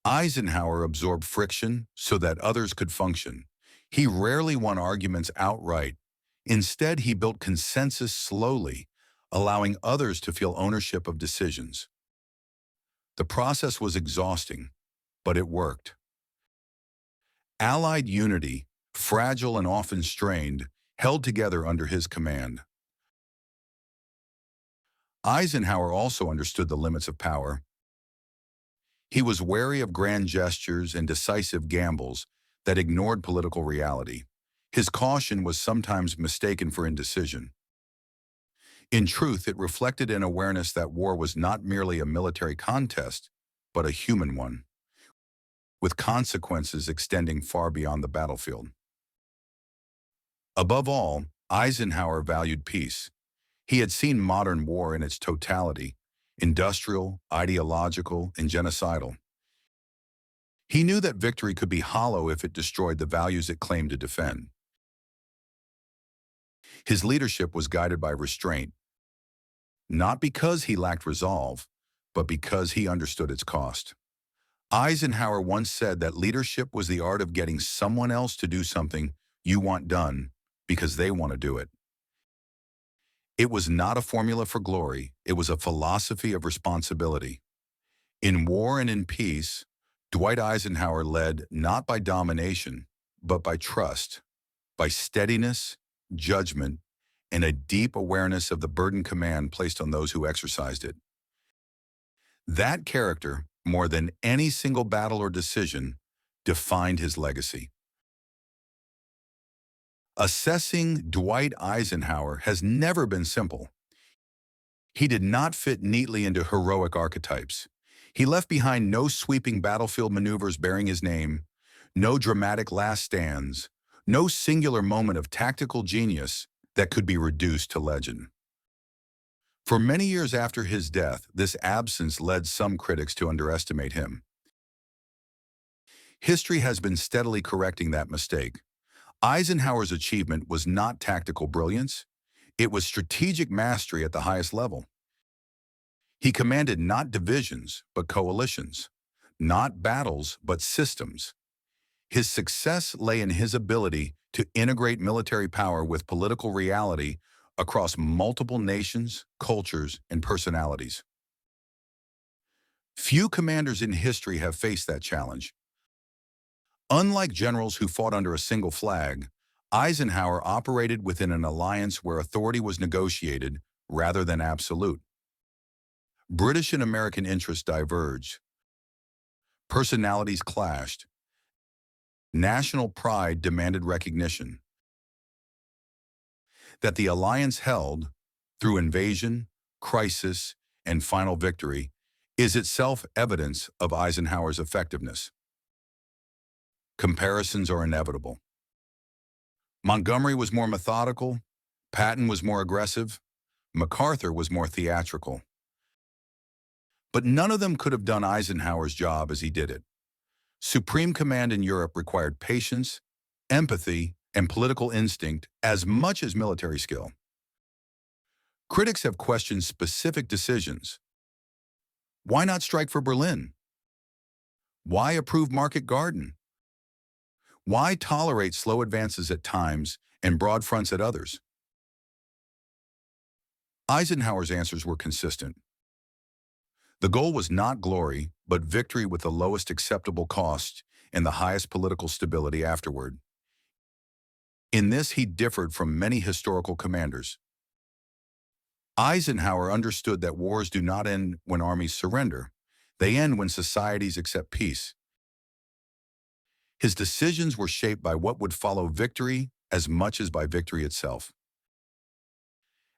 Eisenhower absorbed friction so that others could function. He rarely won arguments outright. Instead, he built consensus slowly, allowing others to feel ownership of decisions. The process was exhausting, but it worked. Allied unity, fragile and often strained, held together under his command. Eisenhower also understood the limits of power. He was wary of grand gestures and decisive gambles that ignored political reality. His caution was sometimes mistaken for indecision. In truth, it reflected an awareness that war was not merely a military contest, but a human one, with consequences extending far beyond the battlefield. Above all, Eisenhower valued peace. He had seen modern war in its totality, industrial, ideological, and genocidal. He knew that victory could be hollow if it destroyed the values it claimed to defend. His leadership was guided by restraint, not because he lacked resolve, but because he understood its cost. Eisenhower once said that leadership was the art of getting someone else to do something you want done because they want to do it. It was not a formula for glory, it was a philosophy of responsibility. In war and in peace, Dwight Eisenhower led not by domination, but by trust, by steadiness, judgment, and a deep awareness of the burden command placed on those who exercised it. That character, more than any single battle or decision, defined his legacy. Assessing Dwight Eisenhower has never been simple. He did not fit neatly into heroic archetypes. He left behind no sweeping battlefield maneuvers bearing his name, no dramatic last stands, no singular moment of tactical genius that could be reduced to legend. For many years after his death, this absence led some critics to underestimate him. History has been steadily correcting that mistake. Eisenhower's achievement was not tactical brilliance, it was strategic mastery at the highest level. He commanded not divisions, but coalitions, not battles, but systems. His success lay in his ability to integrate military power with political reality across multiple nations, cultures, and personalities. Few commanders in history have faced that challenge. Unlike generals who fought under a single flag, Eisenhower operated within an alliance where authority was negotiated rather than absolute. British and American interests diverged, Personalities clashed. National pride demanded recognition. That the alliance held, through invasion, crisis, and final victory, is itself evidence of Eisenhower's effectiveness. Comparisons are inevitable. Montgomery was more methodical, Patton was more aggressive, MacArthur was more theatrical. But none of them could have done Eisenhower's job as he did it. Supreme command in Europe required patience, empathy, and political instinct as much as military skill. Critics have questioned specific decisions. Why not strike for Berlin? Why approve Market Garden? Why tolerate slow advances at times and broad fronts at others? Eisenhower's answers were consistent. The goal was not glory, but victory with the lowest acceptable cost and the highest political stability afterward. In this, he differed from many historical commanders. Eisenhower understood that wars do not end when armies surrender. They end when societies accept peace. His decisions were shaped by what would follow victory as much as by victory itself.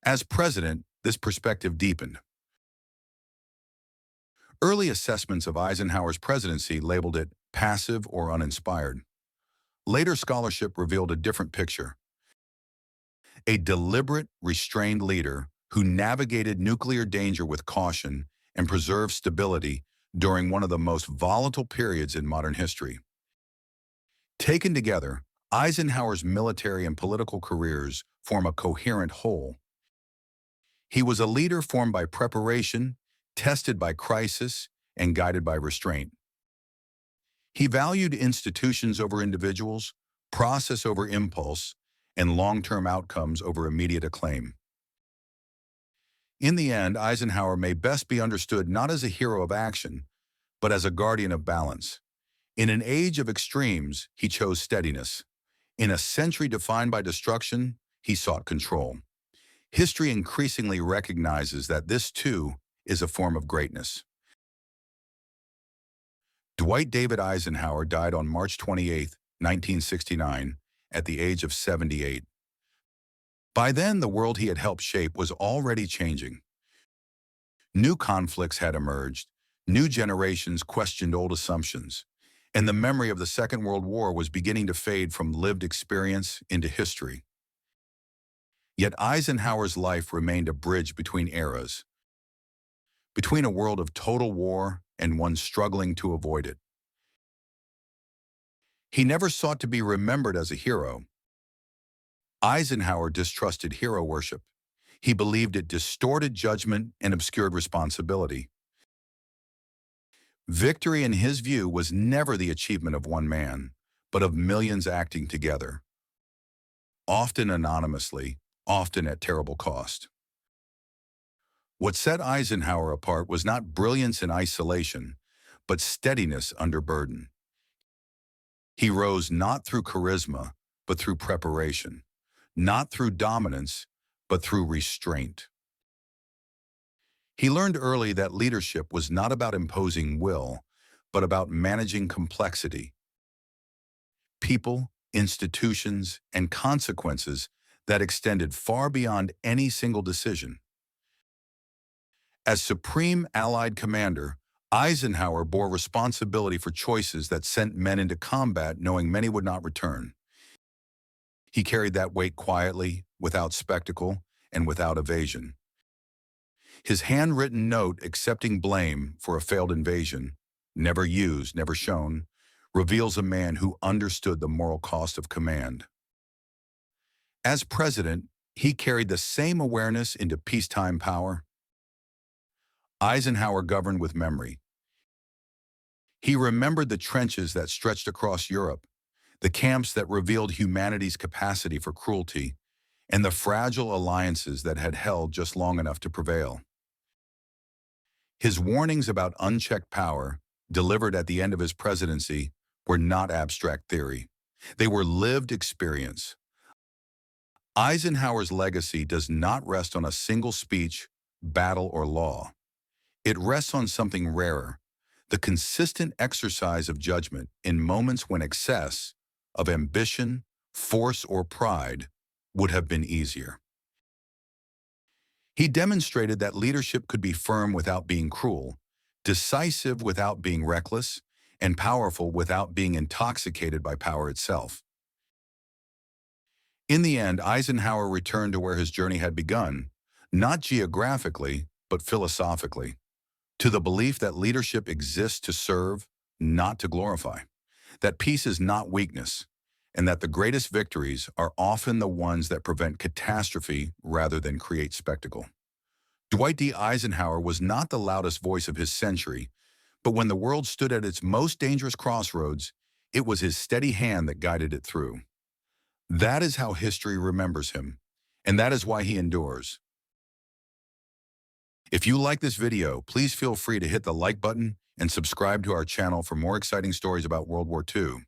As president, this perspective deepened. Early assessments of Eisenhower's presidency labeled it passive or uninspired. Later scholarship revealed a different picture. A deliberate, restrained leader who navigated nuclear danger with caution and preserved stability during one of the most volatile periods in modern history. Taken together, Eisenhower's military and political careers form a coherent whole. He was a leader formed by preparation, tested by crisis, and guided by restraint. He valued institutions over individuals, process over impulse, and long-term outcomes over immediate acclaim. In the end, Eisenhower may best be understood not as a hero of action, but as a guardian of balance. In an age of extremes, he chose steadiness. In a century defined by destruction, he sought control. History increasingly recognizes that this, too, is a form of greatness. Dwight David Eisenhower died on March 28, 1969, at the age of 78. By then, the world he had helped shape was already changing. New conflicts had emerged, new generations questioned old assumptions, and the memory of the Second World War was beginning to fade from lived experience into history. Yet Eisenhower's life remained a bridge between eras, between a world of total war and one struggling to avoid it. He never sought to be remembered as a hero. Eisenhower distrusted hero worship. He believed it distorted judgment and obscured responsibility. Victory, in his view, was never the achievement of one man, but of millions acting together, often anonymously, often at terrible cost. What set Eisenhower apart was not brilliance in isolation, but steadiness under burden. He rose not through charisma, but through preparation, not through dominance, but through restraint. He learned early that leadership was not about imposing will, but about managing complexity. People, institutions, and consequences that extended far beyond any single decision. As Supreme Allied Commander, Eisenhower bore responsibility for choices that sent men into combat knowing many would not return. He carried that weight quietly, without spectacle, and without evasion. His handwritten note accepting blame for a failed invasion, never used, never shown, reveals a man who understood the moral cost of command. As president, he carried the same awareness into peacetime power. Eisenhower governed with memory. He remembered the trenches that stretched across Europe, the camps that revealed humanity's capacity for cruelty, and the fragile alliances that had held just long enough to prevail. His warnings about unchecked power, delivered at the end of his presidency, were not abstract theory. They were lived experience. Eisenhower's legacy does not rest on a single speech, battle, or law. It rests on something rarer, the consistent exercise of judgment in moments when excess of ambition, force, or pride would have been easier. He demonstrated that leadership could be firm without being cruel, decisive without being reckless, and powerful without being intoxicated by power itself. In the end, Eisenhower returned to where his journey had begun, not geographically, but philosophically, to the belief that leadership exists to serve, not to glorify, that peace is not weakness, and that the greatest victories are often the ones that prevent catastrophe rather than create spectacle. Dwight D. Eisenhower was not the loudest voice of his century, but when the world stood at its most dangerous crossroads, it was his steady hand that guided it through. That is how history remembers him, and that is why he endures. If you like this video, please feel free to hit the like button and subscribe to our channel for more exciting stories about World War II.